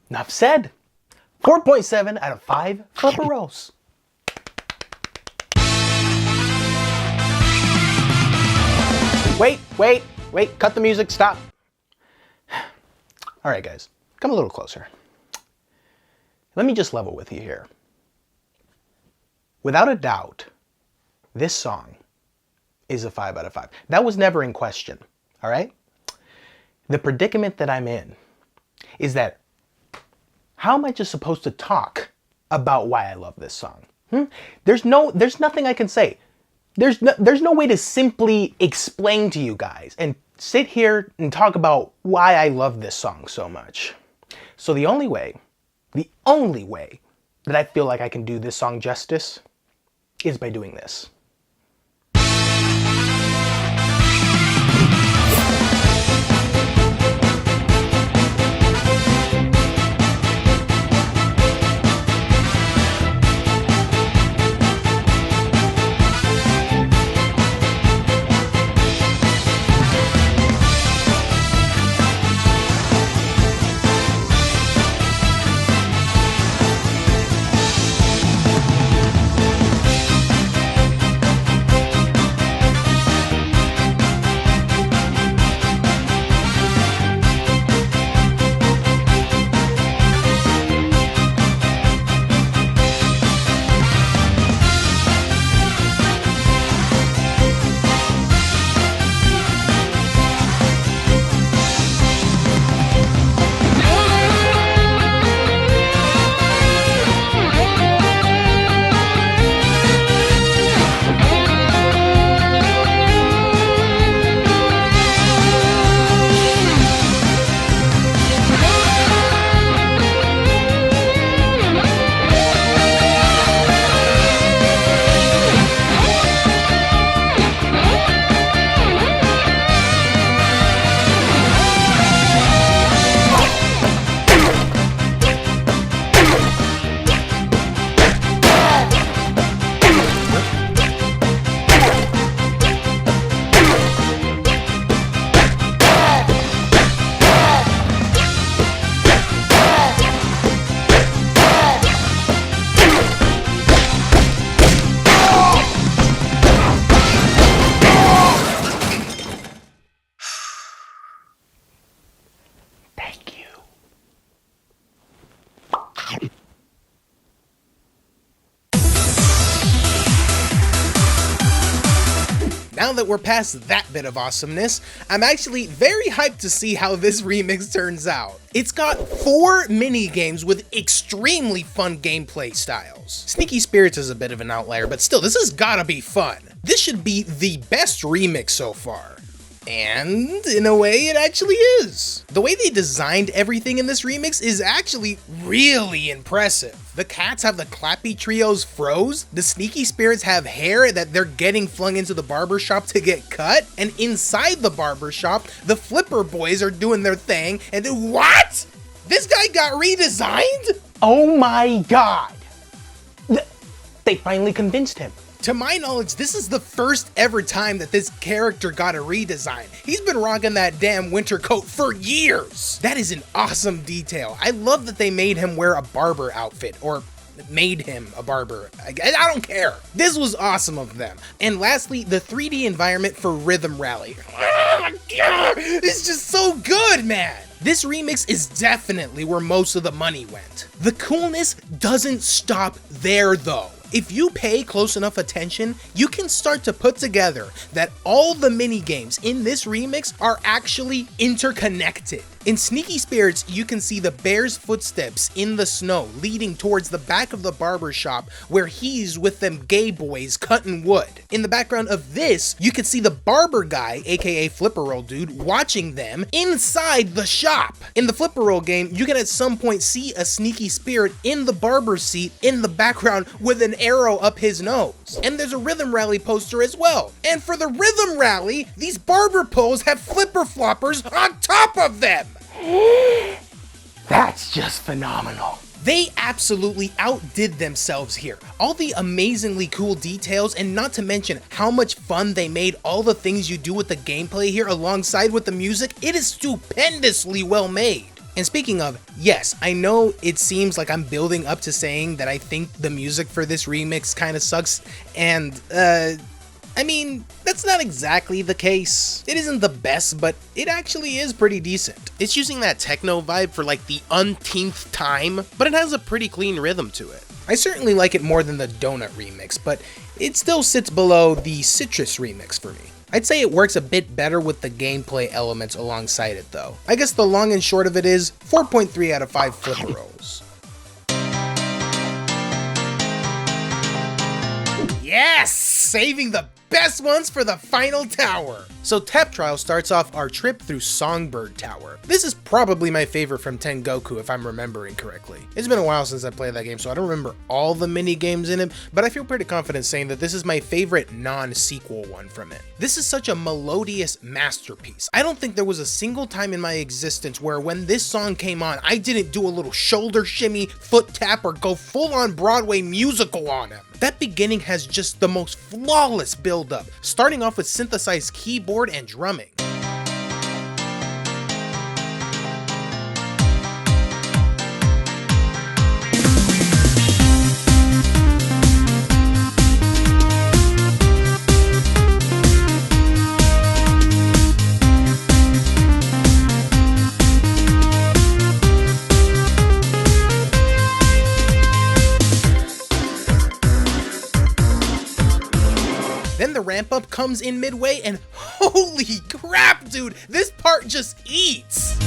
Enough said. 4.7 out of 5 Flipperos. Wait, cut the music, stop. All right, guys, come a little closer. Let me just level with you here. Without a doubt, this song is a 5 out of 5. That was never in question, all right? The predicament that I'm in is that how am I just supposed to talk about why I love this song? There's nothing I can say. There's no way to simply explain to you guys and sit here and talk about why I love this song so much. So the only way that I feel like I can do this song justice is by doing this. Now that we're past that bit of awesomeness, I'm actually very hyped to see how this remix turns out. It's got 4 mini games with extremely fun gameplay styles. Sneaky Spirits is a bit of an outlier, but still, this has gotta be fun. This should be the best remix so far. And in a way, it actually is. The way they designed everything in this remix is actually really impressive. The cats have the Clappy Trio's froze, the Sneaky Spirits have hair that they're getting flung into the barbershop to get cut, and inside the barbershop, the Flipper Boys are doing their thing, and what? This guy got redesigned? Oh my god! They finally convinced him. To my knowledge, this is the first ever time that this character got a redesign. He's been rocking that damn winter coat for years. That is an awesome detail. I love that they made him wear a barber outfit, or made him a barber. I don't care. This was awesome of them. And lastly, the 3D environment for Rhythm Rally. It's just so good, man. This remix is definitely where most of the money went. The coolness doesn't stop there though. If you pay close enough attention, you can start to put together that all the mini games in this remix are actually interconnected. In Sneaky Spirits, you can see the bear's footsteps in the snow leading towards the back of the barbershop where he's with them gay boys cutting wood. In the background of this, you can see the barber guy, aka Flipper Roll Dude, watching them inside the shop. In the Flipper Roll game, you can at some point see a Sneaky Spirit in the barber seat in the background with an arrow up his nose. And there's a Rhythm Rally poster as well. And for the Rhythm Rally, these barber poles have flipper floppers on top of them. That's just phenomenal. They absolutely outdid themselves here. All the amazingly cool details, and not to mention how much fun they made all the things you do with the gameplay here alongside with the music, it is stupendously well made. And speaking of, yes, I know it seems like I'm building up to saying that I think the music for this remix kind of sucks, and I mean, that's not exactly the case. It isn't the best, but it actually is pretty decent. It's using that techno vibe for like the umpteenth time, but it has a pretty clean rhythm to it. I certainly like it more than the Donut remix, but it still sits below the Citrus remix for me. I'd say it works a bit better with the gameplay elements alongside it though. I guess the long and short of it is 4.3 out of 5 flipper rolls. Yes! Saving the best ones for the final tower. So Tap Trial starts off our trip through Songbird Tower. This is probably my favorite from Tengoku if I'm remembering correctly. It's been a while since I played that game, so I don't remember all the mini games in it, but I feel pretty confident saying that this is my favorite non-sequel one from it. This is such a melodious masterpiece. I don't think there was a single time in my existence where when this song came on, I didn't do a little shoulder shimmy, foot tap, or go full-on Broadway musical on him. That beginning has just the most flawless build-up, starting off with synthesized keyboard and drumming. Then the ramp up comes in midway and holy crap, dude, this part just eats.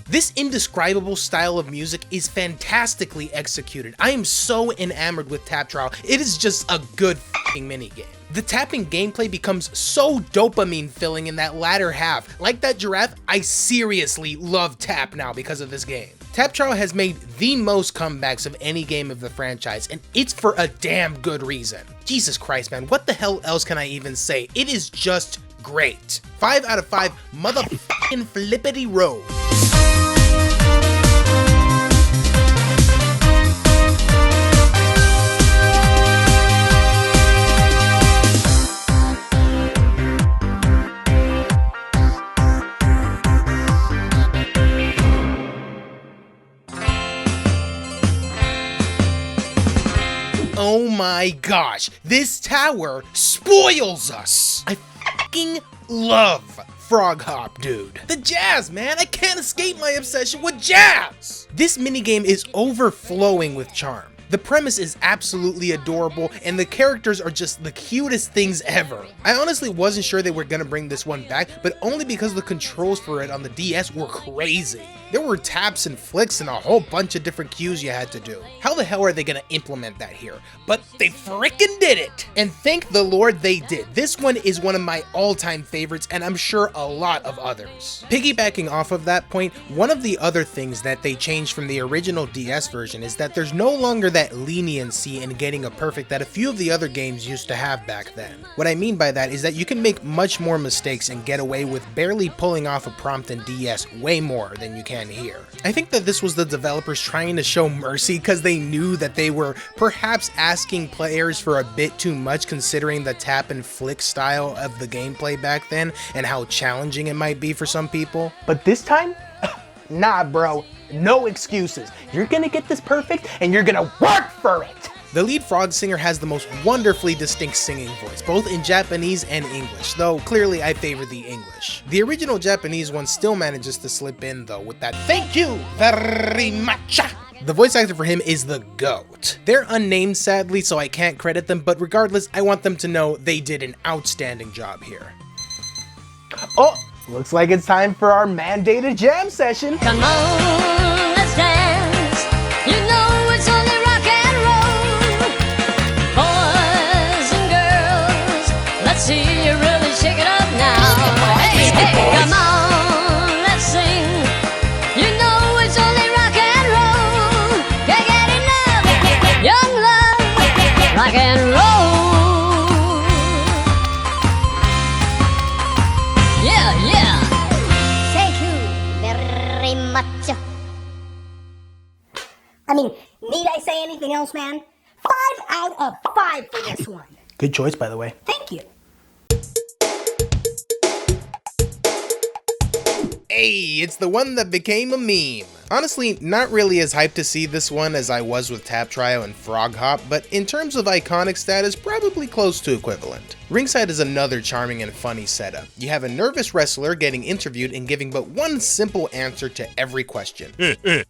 This indescribable style of music is fantastically executed. I am so enamored with Tap Trial. It is just a good f***ing minigame. The tapping gameplay becomes so dopamine filling in that latter half. Like that giraffe, I seriously love Tap now because of this game. Tap Trial has made the most comebacks of any game of the franchise, and it's for a damn good reason. Jesus Christ, man, what the hell else can I even say? It is just great. 5 out of 5 motherfucking flippity rolls. Oh my gosh, this tower spoils us. I fucking love Frog Hop, dude. The jazz, man, I can't escape my obsession with jazz. This minigame is overflowing with charm. The The premise is absolutely adorable, and the characters are just the cutest things ever. I honestly wasn't sure they were gonna bring this one back, but only because the controls for it on the DS were crazy. There were taps and flicks and a whole bunch of different cues you had to do. How the hell are they gonna implement that here? But they frickin' did it! And thank the Lord they did. This one is one of my all-time favorites, and I'm sure a lot of others. Piggybacking off of that point, one of the other things that they changed from the original DS version is that there's no longer that leniency in getting a perfect that a few of the other games used to have back then. What I mean by that is that you can make much more mistakes and get away with barely pulling off a prompt in DS way more than you can here. I think that this was the developers trying to show mercy because they knew that they were perhaps asking players for a bit too much considering the tap and flick style of the gameplay back then and how challenging it might be for some people. But this time, nah bro, no excuses. You're gonna get this perfect and you're gonna work for it. The lead frog singer has the most wonderfully distinct singing voice, both in Japanese and English, though clearly I favor the English. The original Japanese one still manages to slip in though with that "thank you very much." The voice actor for him is the GOAT. They're unnamed sadly, so I can't credit them, but regardless, I want them to know they did an outstanding job here. Oh, looks like it's time for our mandated jam session. Come on, let's dance. You know it's only rock and roll. Boys and girls, let's see you really shake it up now. Hey, hey, come on, let's sing. You know it's only rock and roll. Can't get enough. Young love, rock and roll. Yeah, yeah. Thank you very much. I mean, need I say anything else, man? 5 out of 5 for this one. Good choice, by the way. Thank you. Hey, it's the one that became a meme. Honestly, not really as hyped to see this one as I was with Tap Trio and Frog Hop, but in terms of iconic status, probably close to equivalent. Ringside is another charming and funny setup. You have a nervous wrestler getting interviewed and giving but one simple answer to every question. The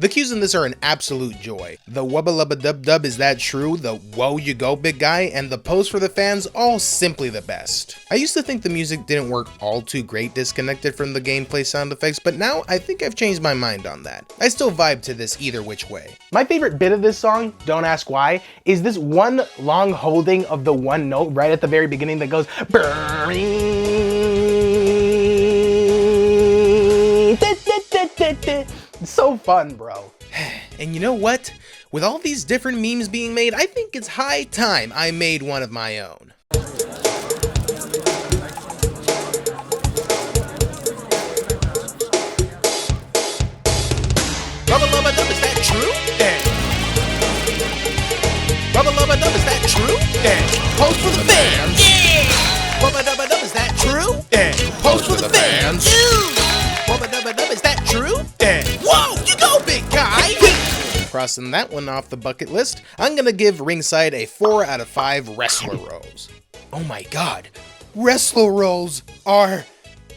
cues in this are an absolute joy. The wubba lubba dub dub, is that true? The whoa you go big guy, and the pose for the fans, all simply the best. I used to think the music didn't work all too great disconnected from the gameplay sound effects, but now I think I've changed my mind on that. I still vibe to this either which way. My favorite bit of this song, don't ask why, is this one long holding of the one note right at the very beginning that goes It's so fun, bro. And you know what? With all these different memes being made, I think it's high time I made one of my own. Rubba lubba dub, is that true? Yeah. Rubba lubba dub, is that true? Yeah. Post for the fans. Yeah. Rubba dubba dub, is that true? Yeah. Post for the fans. Rubba dubba dub, is that true? Yeah. Whoa, you go big guy. Crossing that one off the bucket list, I'm gonna give Ringside a 4 out of 5 wrestler rolls. Oh my god, wrestler rolls are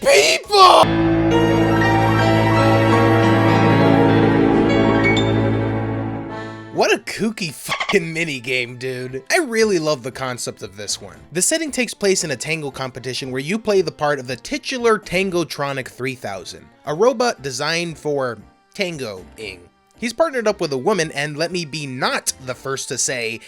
people! What a kooky fucking minigame, dude. I really love the concept of this one. The setting takes place in a tango competition where you play the part of the titular Tangotronic 3000, a robot designed for tangoing. He's partnered up with a woman, and let me be not the first to say,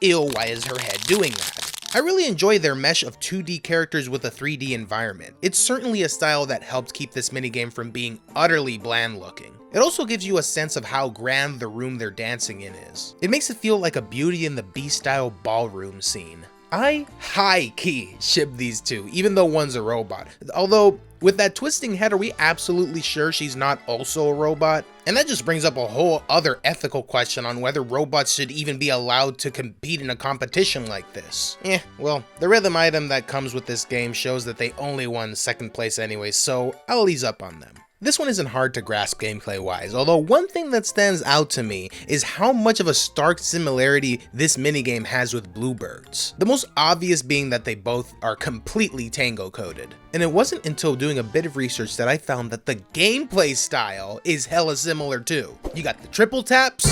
ew, why is her head doing that? I really enjoy their mesh of 2D characters with a 3D environment. It's certainly a style that helped keep this minigame from being utterly bland looking. It also gives you a sense of how grand the room they're dancing in is. It makes it feel like a Beauty and the Beast style ballroom scene. I high-key ship these two, even though one's a robot. Although, with that twisting head, are we absolutely sure she's not also a robot? And that just brings up a whole other ethical question on whether robots should even be allowed to compete in a competition like this. Well, the rhythm item that comes with this game shows that they only won second place anyway, so I'll ease up on them. This one isn't hard to grasp gameplay-wise, although one thing that stands out to me is how much of a stark similarity this minigame has with Bluebirds. The most obvious being that they both are completely tango coded. And it wasn't until doing a bit of research that I found that the gameplay style is hella similar too. You got the triple taps,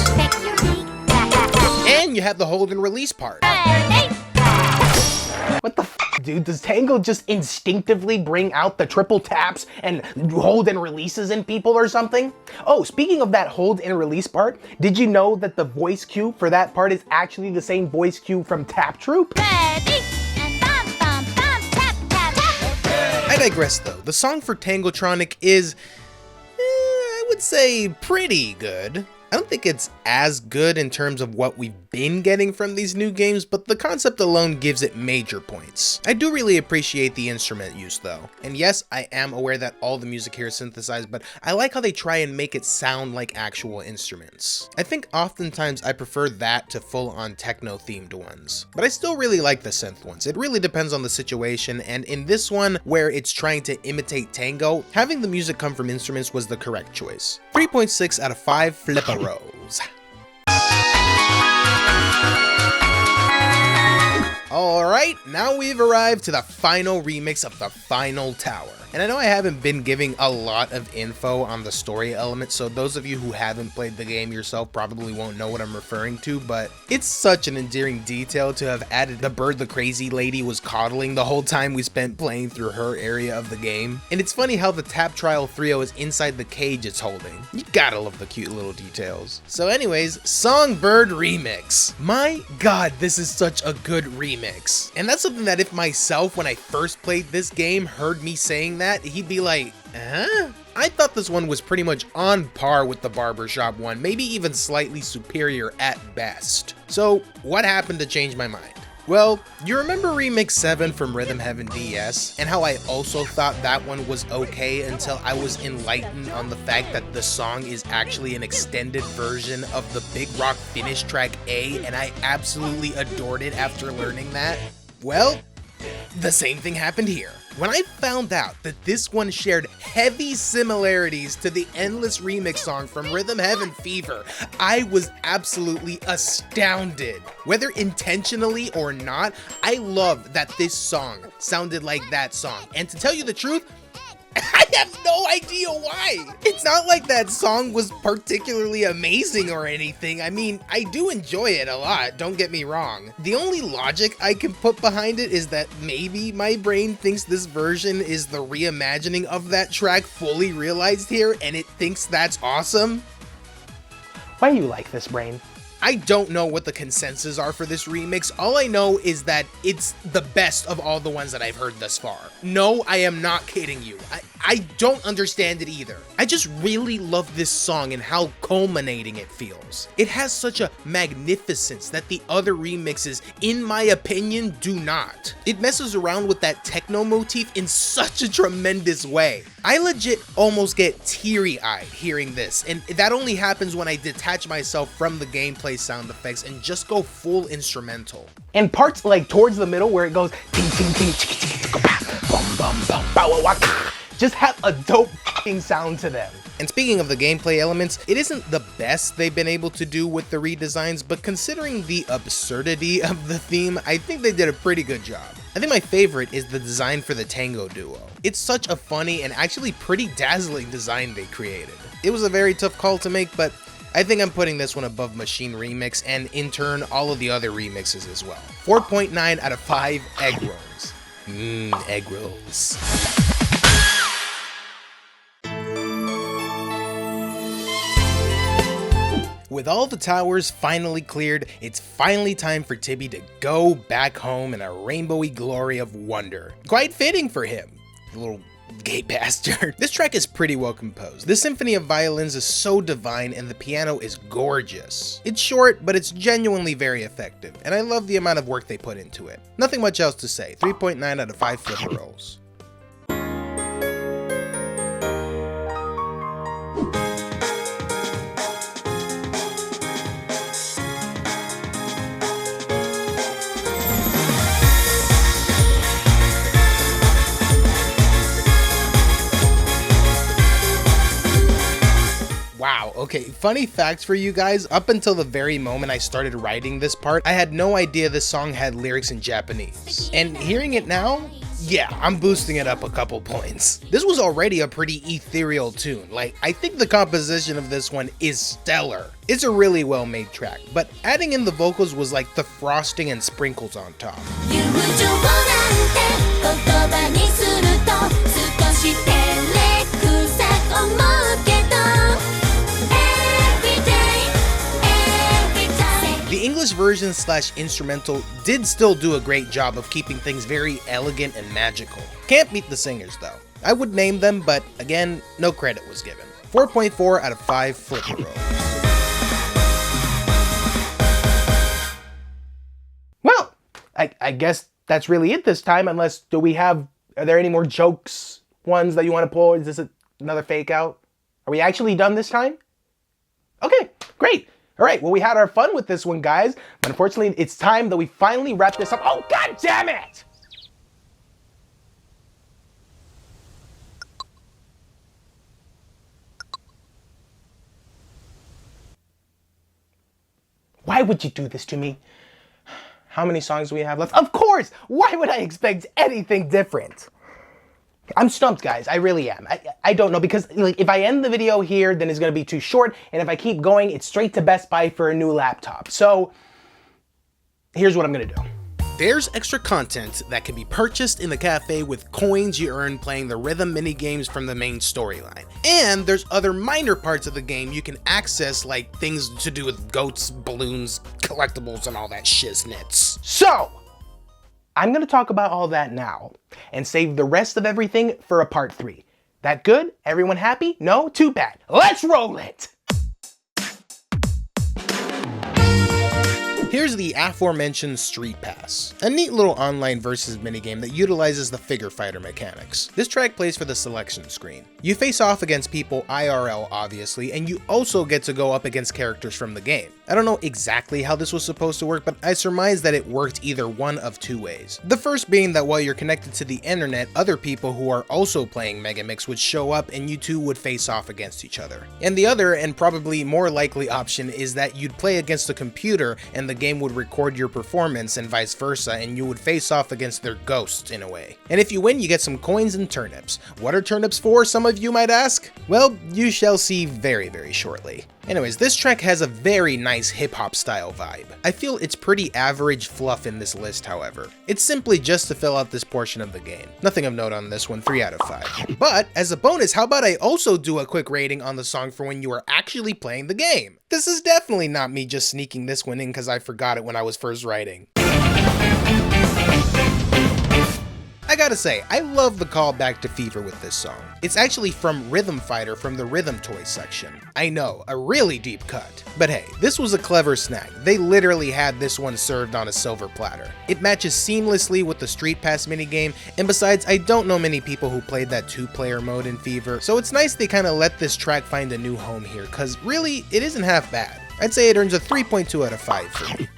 and you have the hold and release part. What the dude? Does Tango just instinctively bring out the triple taps and hold and releases in people or something? Oh, speaking of that hold and release part, did you know that the voice cue for that part is actually the same voice cue from Tap Troop? I digress though. The song for Tangotronic is, I would say, pretty good. I don't think it's as good in terms of what we've been getting from these new games, but the concept alone gives it major points. I do really appreciate the instrument use though. And yes, I am aware that all the music here is synthesized, but I like how they try and make it sound like actual instruments. I think oftentimes I prefer that to full-on techno-themed ones. But I still really like the synth ones. It really depends on the situation, and in this one, where it's trying to imitate tango, having the music come from instruments was the correct choice. 3.6 out of 5 flipperos. Alright, now we've arrived to the final remix of the final tower. And I know I haven't been giving a lot of info on the story element, so those of you who haven't played the game yourself probably won't know what I'm referring to, but it's such an endearing detail to have added the bird the crazy lady was coddling the whole time we spent playing through her area of the game. And it's funny how the tap trial trio is inside the cage it's holding. You gotta love the cute little details. So anyways, Songbird remix. My god, this is such a good remix. And that's something that if myself, when I first played this game, heard me saying that, he'd be like, huh? I thought this one was pretty much on par with the Barbershop one, maybe even slightly superior at best. So what happened to change my mind? Well, you remember Remix 7 from Rhythm Heaven DS, and how I also thought that one was okay until I was enlightened on the fact that the song is actually an extended version of the Big Rock finish track A, and I absolutely adored it after learning that? Well, the same thing happened here. When I found out that this one shared heavy similarities to the Endless remix song from Rhythm Heaven Fever, I was absolutely astounded. Whether intentionally or not, I love that this song sounded like that song. And to tell you the truth, I have no idea why. It's not like that song was particularly amazing or anything. I mean, I do enjoy it a lot, don't get me wrong. The only logic I can put behind it is that maybe my brain thinks this version is the reimagining of that track fully realized here, and it thinks that's awesome. Why do you like this, brain? I don't know what the consensus are for this remix. All I know is that it's the best of all the ones that I've heard thus far. No, I am not kidding you. I don't understand it either. I just really love this song and how culminating it feels. It has such a magnificence that the other remixes, in my opinion, do not. It messes around with that techno motif in such a tremendous way. I legit almost get teary-eyed hearing this, and that only happens when I detach myself from the gameplay sound effects and just go full instrumental. And parts like towards the middle where it goes ting ting ting chicka chicka chicka pa, bum bum bum bow wow wow, just have a dope f***ing sound to them. And speaking of the gameplay elements, it isn't the best they've been able to do with the redesigns, but considering the absurdity of the theme, I think they did a pretty good job. I think my favorite is the design for the Tango duo. It's such a funny and actually pretty dazzling design they created. It was a very tough call to make, but I think I'm putting this one above Machine Remix and in turn all of the other remixes as well. 4.9 out of 5 egg rolls. Egg rolls. With all the towers finally cleared, it's finally time for Tibby to go back home in a rainbowy glory of wonder. Quite fitting for him, the little gay bastard. This track is pretty well composed. The symphony of violins is so divine and the piano is gorgeous. It's short, but it's genuinely very effective, and I love the amount of work they put into it. Nothing much else to say. 3.9 out of 5 flipper rolls. Okay, funny facts for you guys. Up until the very moment I started writing this part, I had no idea this song had lyrics in Japanese. And hearing it now, yeah, I'm boosting it up a couple points. This was already a pretty ethereal tune. Like, I think the composition of this one is stellar. It's a really well made track, but adding in the vocals was like the frosting and sprinkles on top. The English version / instrumental did still do a great job of keeping things very elegant and magical. Can't beat the singers though. I would name them, but again, no credit was given. 4.4 out of 5 Flippy Road. Well, I guess that's really it this time, unless are there any more jokes ones that you want to pull? Is this another fake out? Are we actually done this time? Okay, great. All right, well, we had our fun with this one, guys, but unfortunately, it's time that we finally wrap this up. Oh, God damn it! Why would you do this to me? How many songs do we have left? Of course! Why would I expect anything different? I'm stumped, guys. I really am. I don't know, because like if I end the video here, then it's going to be too short, and if I keep going, it's straight to Best Buy for a new laptop. So here's what I'm going to do. There's extra content that can be purchased in the cafe with coins you earn playing the rhythm mini games from the main storyline. And there's other minor parts of the game you can access, like things to do with goats, balloons, collectibles, and all that shiznits. So I'm going to talk about all that now and save the rest of everything for a part 3. That good? Everyone happy? No? Too bad. Let's roll it! Here's the aforementioned Streetpass, a neat little online versus minigame that utilizes the figure fighter mechanics. This track plays for the selection screen. You face off against people IRL obviously, and you also get to go up against characters from the game. I don't know exactly how this was supposed to work, but I surmise that it worked either one of 2 ways. The first being that while you're connected to the internet, other people who are also playing Megamix would show up and you two would face off against each other. And the other, and probably more likely option, is that you'd play against a computer and the game would record your performance and vice versa, and you would face off against their ghosts in a way. And if you win, you get some coins and turnips. What are turnips for, some of you might ask? Well, you shall see very, very shortly. Anyways, this track has a very nice hip-hop style vibe. I feel it's pretty average fluff in this list, however. It's simply just to fill out this portion of the game. Nothing of note on this one, 3 out of 5. But, as a bonus, how about I also do a quick rating on the song for when you are actually playing the game? This is definitely not me just sneaking this one in because I forgot it when I was first writing. I gotta say, I love the callback to Fever with this song. It's actually from Rhythm Fighter from the Rhythm Toys section. I know, a really deep cut. But hey, this was a clever snack. They literally had this one served on a silver platter. It matches seamlessly with the Streetpass minigame, and besides, I don't know many people who played that 2-player mode in Fever, so it's nice they kinda let this track find a new home here, cause really, it isn't half bad. I'd say it earns a 3.2 out of 5 for me.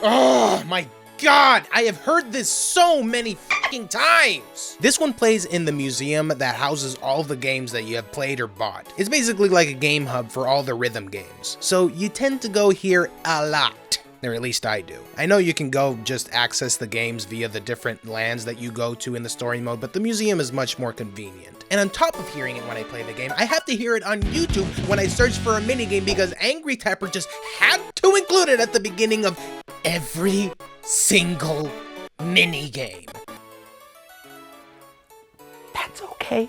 Oh my god, I have heard this so many fucking times! This one plays in the museum that houses all the games that you have played or bought. It's basically like a game hub for all the rhythm games. So you tend to go here a lot. Or at least I do. I know you can go just access the games via the different lands that you go to in the story mode, but the museum is much more convenient. And on top of hearing it when I play the game, I have to hear it on YouTube when I search for a minigame because Angry Tapper just had to include it at the beginning of every single minigame. That's okay.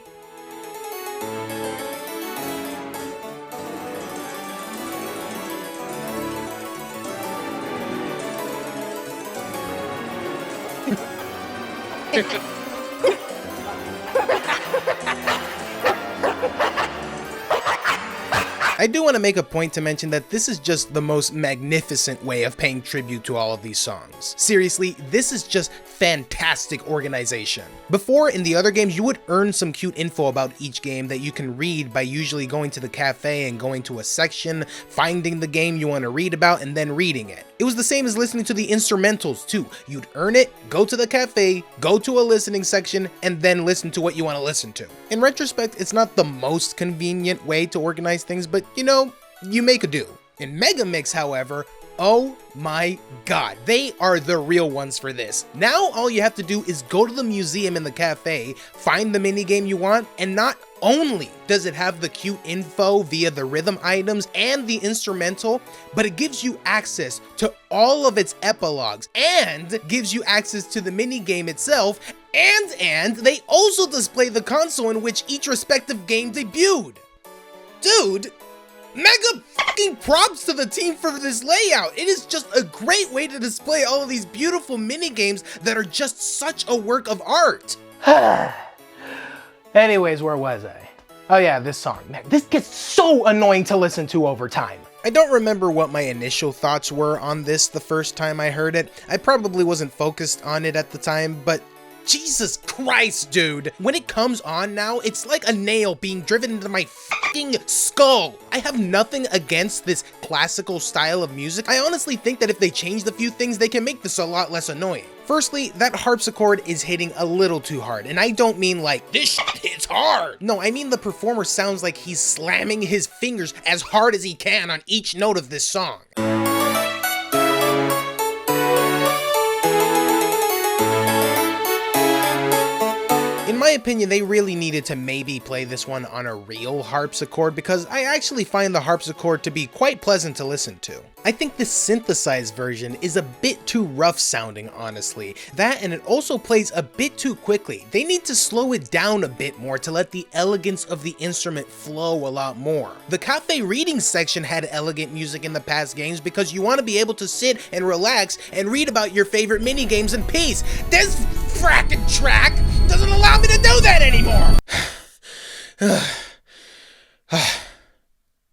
I do want to make a point to mention that this is just the most magnificent way of paying tribute to all of these songs. Seriously, this is just fantastic organization. Before, in the other games, you would earn some cute info about each game that you can read by usually going to the cafe and going to a section, finding the game you want to read about, and then reading it. It was the same as listening to the instrumentals too. You'd earn it, go to the cafe, go to a listening section, and then listen to what you want to listen to. In retrospect, it's not the most convenient way to organize things, but you know, you make a do. In Megamix, however, oh my god, they are the real ones for this. Now all you have to do is go to the museum in the cafe, find the minigame you want, and not only does it have the cute info via the rhythm items and the instrumental, but it gives you access to all of its epilogues and gives you access to the minigame itself, and they also display the console in which each respective game debuted. Dude, mega fucking props to the team for this layout. It is just a great way to display all of these beautiful minigames that are just such a work of art. Anyways, where was I? Oh yeah, this song. Man, this gets so annoying to listen to over time. I don't remember what my initial thoughts were on this the first time I heard it. I probably wasn't focused on it at the time, but Jesus Christ, dude. When it comes on now, it's like a nail being driven into my fucking skull. I have nothing against this classical style of music. I honestly think that if they changed a few things, they can make this a lot less annoying. Firstly, that harpsichord is hitting a little too hard, and I don't mean like, this shit hits hard. No, I mean the performer sounds like he's slamming his fingers as hard as he can on each note of this song. In my opinion, they really needed to maybe play this one on a real harpsichord because I actually find the harpsichord to be quite pleasant to listen to. I think the synthesized version is a bit too rough sounding, honestly. That, and it also plays a bit too quickly. They need to slow it down a bit more to let the elegance of the instrument flow a lot more. The cafe reading section had elegant music in the past games because you want to be able to sit and relax and read about your favorite minigames in peace. This frackin' track doesn't allow me to do that anymore!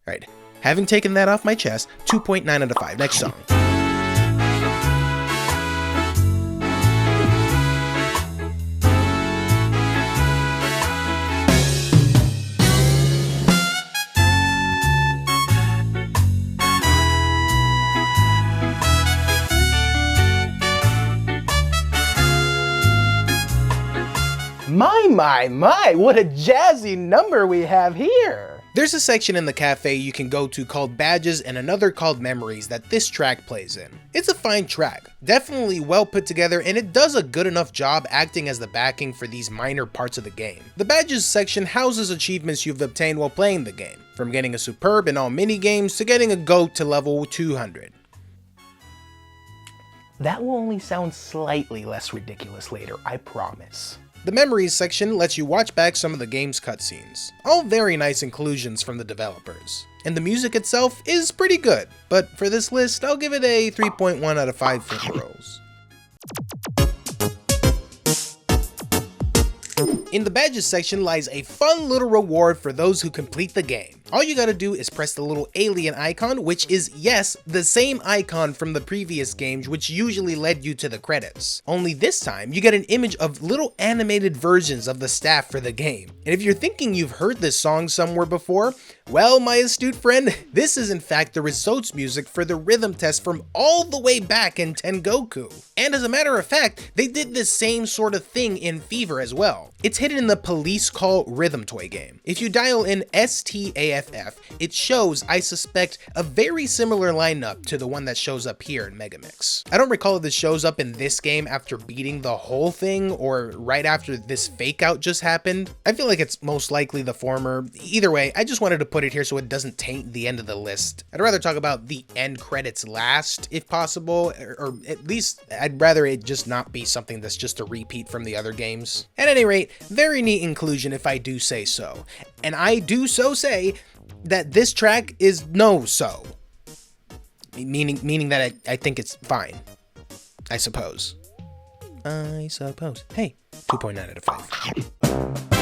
Alright, having taken that off my chest, 2.9 out of 5. Next song. My, what a jazzy number we have here. There's a section in the cafe you can go to called Badges and another called Memories that this track plays in. It's a fine track, definitely well put together, and it does a good enough job acting as the backing for these minor parts of the game. The Badges section houses achievements you've obtained while playing the game, from getting a Superb in all minigames to getting a GOAT to level 200. That will only sound slightly less ridiculous later, I promise. The Memories section lets you watch back some of the game's cutscenes. All very nice inclusions from the developers. And the music itself is pretty good, but for this list, I'll give it a 3.1 out of 5 finger rolls. In the Badges section lies a fun little reward for those who complete the game. All you gotta do is press the little alien icon, which is, yes, the same icon from the previous games, which usually led you to the credits. Only this time, you get an image of little animated versions of the staff for the game. And if you're thinking you've heard this song somewhere before, well, my astute friend, this is in fact the results music for the rhythm test from all the way back in Tengoku. And as a matter of fact, they did this same sort of thing in Fever as well. It's hidden in the Police Call rhythm toy game. If you dial in STAFF, it shows, I suspect, a very similar lineup to the one that shows up here in Megamix. I don't recall if this shows up in this game after beating the whole thing or right after this fake out just happened. I feel like it's most likely the former. Either way, I just wanted to put it here so it doesn't taint the end of the list. I'd rather talk about the end credits last if possible, or at least I'd rather it just not be something that's just a repeat from the other games. At any rate, very neat inclusion if I do say so. And I do so say that this track is no-so. Meaning that I think it's fine. I suppose. Hey, 2.9 out of 5.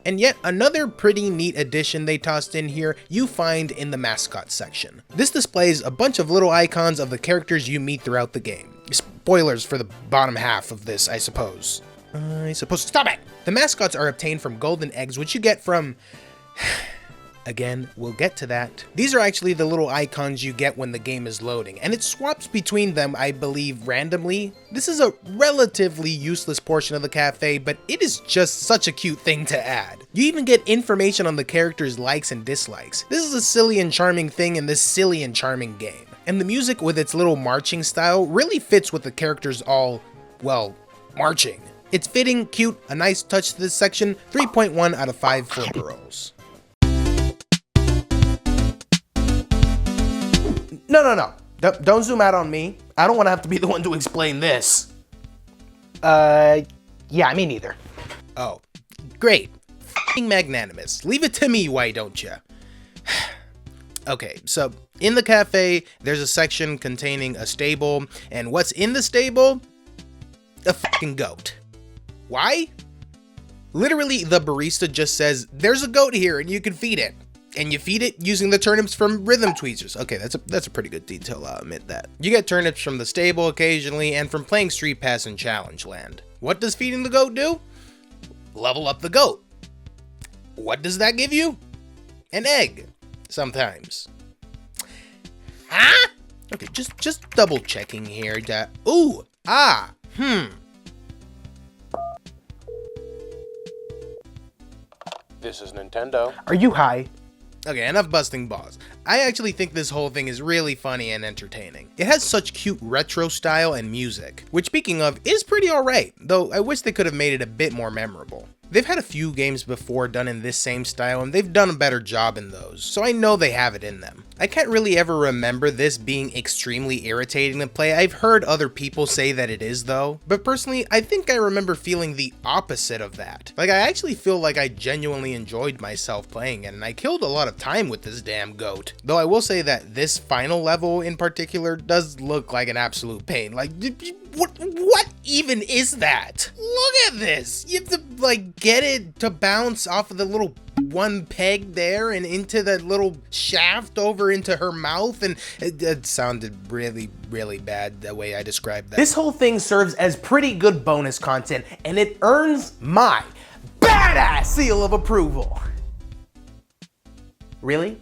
And yet another pretty neat addition they tossed in here you find in the Mascots section. This displays a bunch of little icons of the characters you meet throughout the game. Spoilers for the bottom half of this, I suppose. Stop it! The Mascots are obtained from golden eggs, which you get from... Again, we'll get to that. These are actually the little icons you get when the game is loading, and it swaps between them, I believe, randomly. This is a relatively useless portion of the cafe, but it is just such a cute thing to add. You even get information on the characters' likes and dislikes. This is a silly and charming thing in this silly and charming game. And the music with its little marching style really fits with the characters all, well, marching. It's fitting, cute, a nice touch to this section, 3.1 out of 5 flipper rolls. No. Don't zoom out on me. I don't want to have to be the one to explain this. Yeah, me neither. Oh, great. F***ing magnanimous. Leave it to me, why don't ya? Okay, so in the cafe, there's a section containing a stable, and what's in the stable? A fucking goat. Why? Literally, the barista just says, there's a goat here and you can feed it. And you feed it using the turnips from rhythm tweezers. Okay, that's a pretty good detail, I'll admit that. You get turnips from the stable occasionally and from playing Streetpass in Challenge Land. What does feeding the goat do? Level up the goat. What does that give you? An egg. Sometimes. Huh? Okay, just double checking here. This is Nintendo. Are you high? Okay, enough busting balls. I actually think this whole thing is really funny and entertaining. It has such cute retro style and music, which speaking of, is pretty alright, though I wish they could have made it a bit more memorable. They've had a few games before done in this same style and they've done a better job in those, so I know they have it in them. I can't really ever remember this being extremely irritating to play. I've heard other people say that it is though, but personally I think I remember feeling the opposite of that. Like I actually feel like I genuinely enjoyed myself playing it and I killed a lot of time with this damn goat. Though I will say that this final level in particular does look like an absolute pain. Like what even is that? Look at this! You have to like get it to bounce off of the little one peg there and into that little shaft over into her mouth, and it sounded really bad the way I described that. This whole thing serves as pretty good bonus content and it earns my badass seal of approval. Really?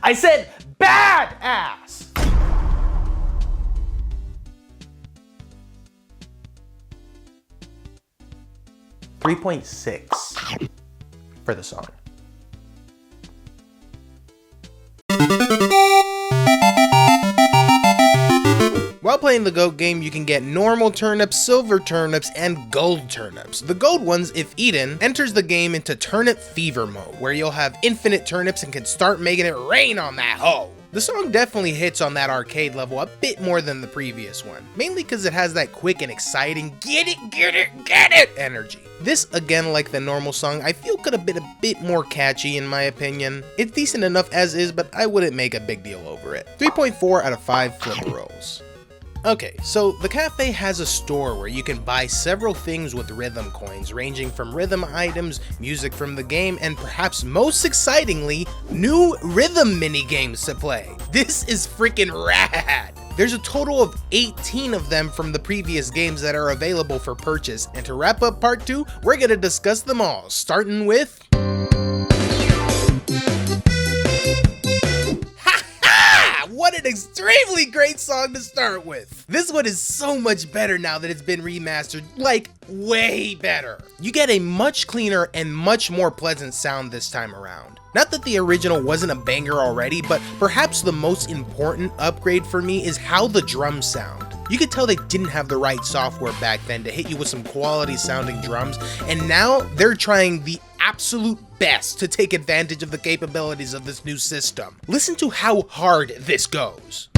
I said badass! 3.6 for the song. While playing the goat game, you can get normal turnips, silver turnips, and gold turnips. The gold ones, if eaten, enters the game into turnip fever mode, where you'll have infinite turnips and can start making it rain on that hoe. The song definitely hits on that arcade level a bit more than the previous one, mainly because it has that quick and exciting get it energy. This, again like the normal song, I feel could have been a bit more catchy in my opinion. It's decent enough as is, but I wouldn't make a big deal over it. 3.4 out of 5 flipper rolls. Okay, so the cafe has a store where you can buy several things with rhythm coins, ranging from rhythm items, music from the game, and perhaps most excitingly, new rhythm mini games to play. This is freaking rad! There's a total of 18 of them from the previous games that are available for purchase, and to wrap up part 2, we're gonna discuss them all, starting with... What an extremely great song to start with! This one is so much better now that it's been remastered, like way better. You get a much cleaner and much more pleasant sound this time around. Not that the original wasn't a banger already, but perhaps the most important upgrade for me is how the drums sound. You could tell they didn't have the right software back then to hit you with some quality sounding drums, and now they're trying the absolute best to take advantage of the capabilities of this new system. Listen to how hard this goes.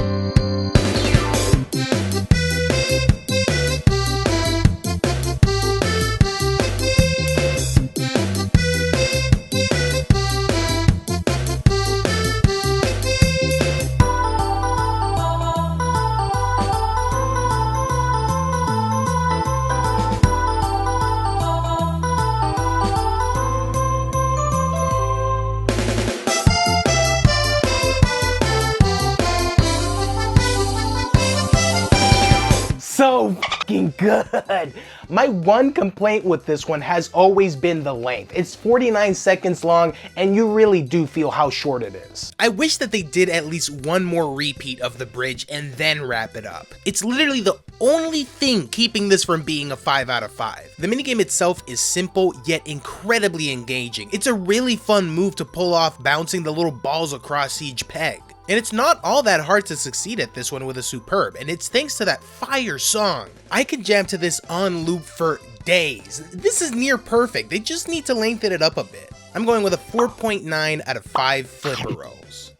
fucking good. My one complaint with this one has always been the length. It's 49 seconds long, and you really do feel how short it is. I wish that they did at least one more repeat of the bridge and then wrap it up. It's literally the only thing keeping this from being a 5 out of 5. The minigame itself is simple yet incredibly engaging. It's a really fun move to pull off, bouncing the little balls across each peg. And it's not all that hard to succeed at this one with a Superb, and it's thanks to that fire song. I could jam to this on loop for days. This is near perfect, they just need to lengthen it up a bit. I'm going with a 4.9 out of 5 flipper rolls.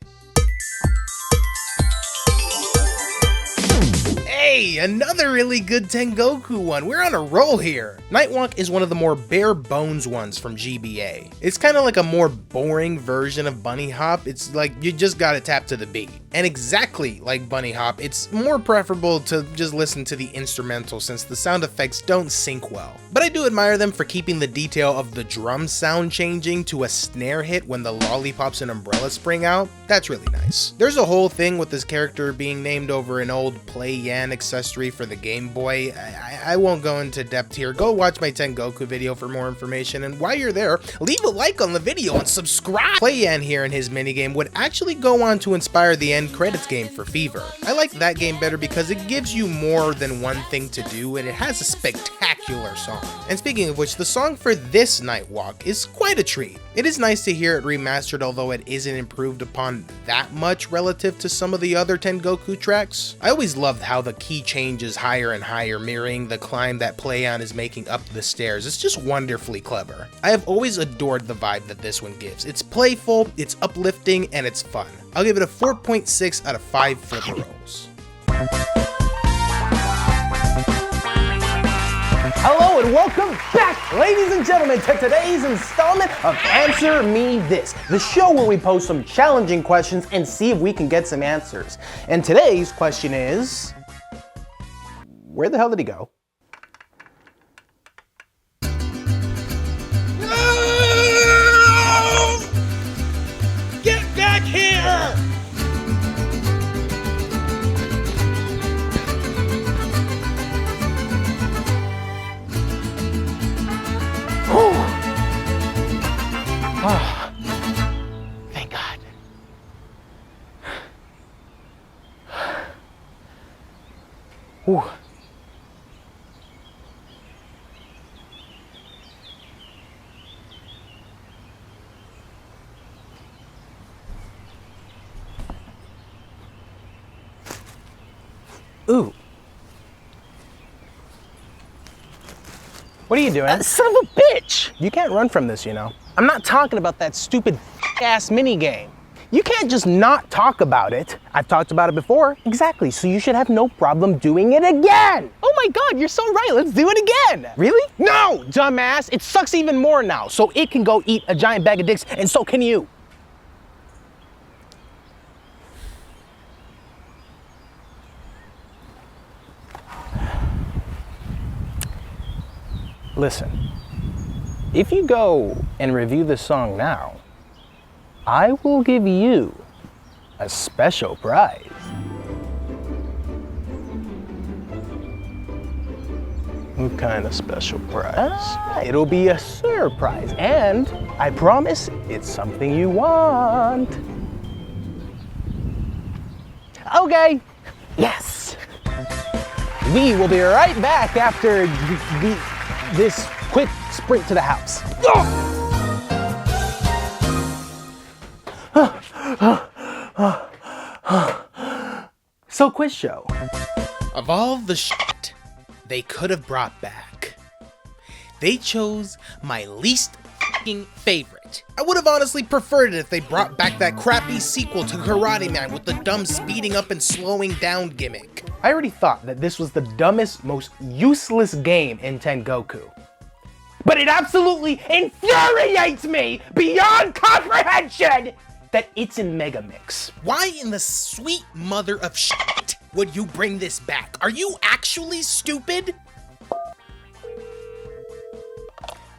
Hey, another really good Tengoku one. We're on a roll here. Nightwalk is one of the more bare bones ones from GBA. It's kind of like a more boring version of Bunny Hop. It's like you just gotta tap to the beat. And exactly like Bunny Hop, it's more preferable to just listen to the instrumental since the sound effects don't sync well. But I do admire them for keeping the detail of the drum sound changing to a snare hit when the lollipops and umbrellas spring out. That's really nice. There's a whole thing with this character being named over an old Play Yan accessory for the Game Boy. I won't go into depth here. Go watch my Tengoku video for more information, and while you're there, leave a like on the video and subscribe! Play Yan here in his minigame would actually go on to inspire the end credits game for Fever. I like that game better because it gives you more than one thing to do, and it has a spectacular song. And speaking of which, the song for this Nightwalk is quite a treat. It is nice to hear it remastered, although it isn't improved upon that much relative to some of the other Tengoku tracks. I always loved how the key changes higher and higher, mirroring the climb that Play Yan is making up the stairs. It's just wonderfully clever. I have always adored the vibe that this one gives. It's playful, it's uplifting, and it's fun. I'll give it a 4.6 out of 5 flipper rolls. Hello and welcome back, ladies and gentlemen, to today's installment of Answer Me This, the show where we pose some challenging questions and see if we can get some answers. And today's question is, where the hell did he go? No! Get back here! Oh, thank God. Ooh. Ooh. What are you doing? Son of a bitch! You can't run from this, you know. I'm not talking about that stupid ass mini game. You can't just not talk about it. I've talked about it before. Exactly, so you should have no problem doing it again. Oh my God, you're so right, let's do it again. Really? No, dumbass, it sucks even more now. So it can go eat a giant bag of dicks, and so can you. Listen, if you go and review this song now, I will give you a special prize. What kind of special prize? It'll be a surprise, and I promise it's something you want. Okay, yes. We will be right back after this quick sprint to the house. So, quiz show. Of all the shit they could have brought back, they chose my least f***ing favorite. I would have honestly preferred it if they brought back that crappy sequel to Karate Man with the dumb speeding up and slowing down gimmick. I already thought that this was the dumbest, most useless game in Tengoku. But it absolutely infuriates me beyond comprehension that it's in Megamix. Why in the sweet mother of shit would you bring this back? Are you actually stupid?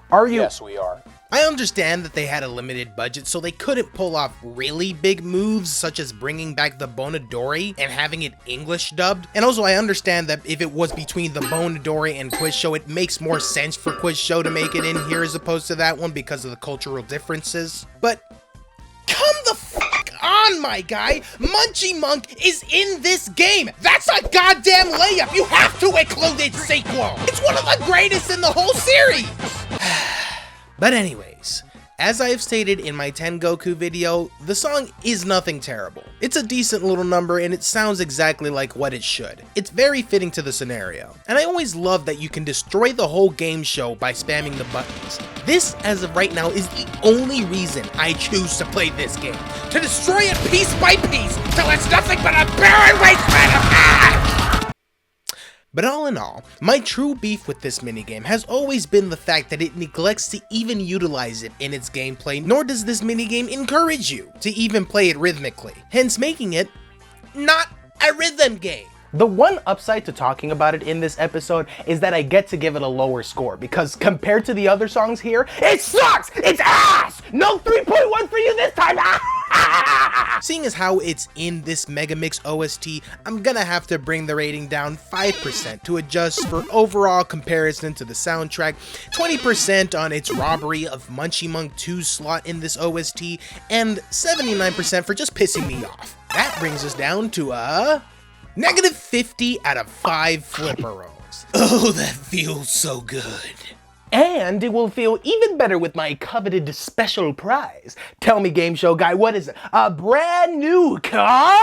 Are you? Yes, we are. I understand that they had a limited budget, so they couldn't pull off really big moves such as bringing back the Bonadori and having it English dubbed. And also I understand that if it was between the Bonadori and Quiz Show, it makes more sense for Quiz Show to make it in here as opposed to that one because of the cultural differences. But come the fuck on, my guy! Munchie Monk is in this game! That's a goddamn layup! You have to include its sequel! It's one of the greatest in the whole series! But anyways, as I have stated in my Tengoku video, the song is nothing terrible. It's a decent little number and it sounds exactly like what it should. It's very fitting to the scenario. And I always love that you can destroy the whole game show by spamming the buttons. This, as of right now, is the only reason I choose to play this game. To destroy it piece by piece till it's nothing but a barren wasteland of ash! But all in all, my true beef with this minigame has always been the fact that it neglects to even utilize it in its gameplay, nor does this minigame encourage you to even play it rhythmically, hence making it not a rhythm game. The one upside to talking about it in this episode is that I get to give it a lower score, because compared to the other songs here, it sucks! It's ass! No 3.1 for you this time! Seeing as how it's in this Megamix OST, I'm gonna have to bring the rating down 5% to adjust for overall comparison to the soundtrack, 20% on its robbery of Munchie Monk 2's slot in this OST, and 79% for just pissing me off. That brings us down to a negative 50 out of 5 flipper rolls. Oh, that feels so good. And it will feel even better with my coveted special prize. Tell me, game show guy, what is it? A brand new car?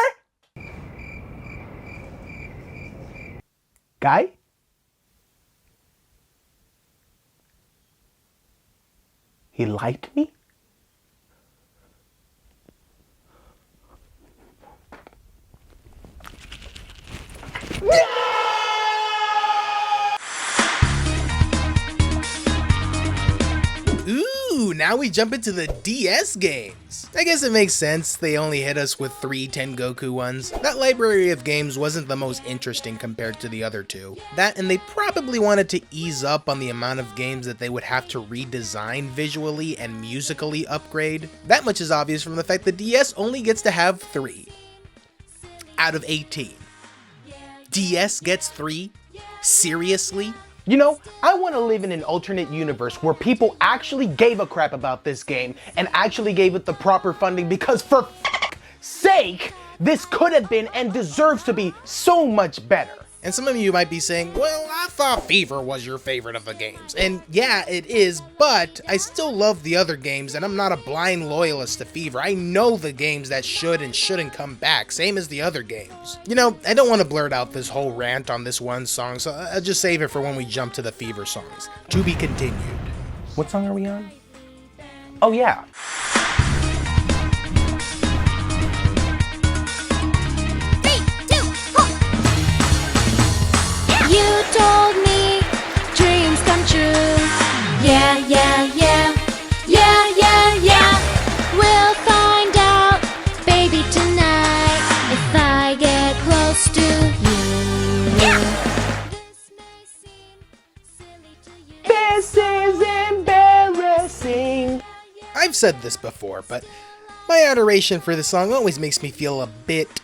Guy? He liked me? Ooh, now we jump into the DS games. I guess it makes sense, they only hit us with 3 Tengoku ones. That library of games wasn't the most interesting compared to the other two. That, and they probably wanted to ease up on the amount of games that they would have to redesign visually and musically upgrade. That much is obvious from the fact that DS only gets to have 3 out of 18. DS gets 3? Seriously? You know, I want to live in an alternate universe where people actually gave a crap about this game and actually gave it the proper funding, because for f***'s sake, this could have been and deserves to be so much better. And some of you might be saying, well, I thought Fever was your favorite of the games. And yeah, it is, but I still love the other games, and I'm not a blind loyalist to Fever. I know the games that should and shouldn't come back, same as the other games. You know, I don't want to blurt out this whole rant on this one song, so I'll just save it for when we jump to the Fever songs. To be continued. What song are we on? Oh yeah. You told me dreams come true. Yeah, yeah, yeah. Yeah, yeah, yeah. We'll find out, baby, tonight if I get close to you. This is embarrassing. I've said this before, but my adoration for the song always makes me feel a bit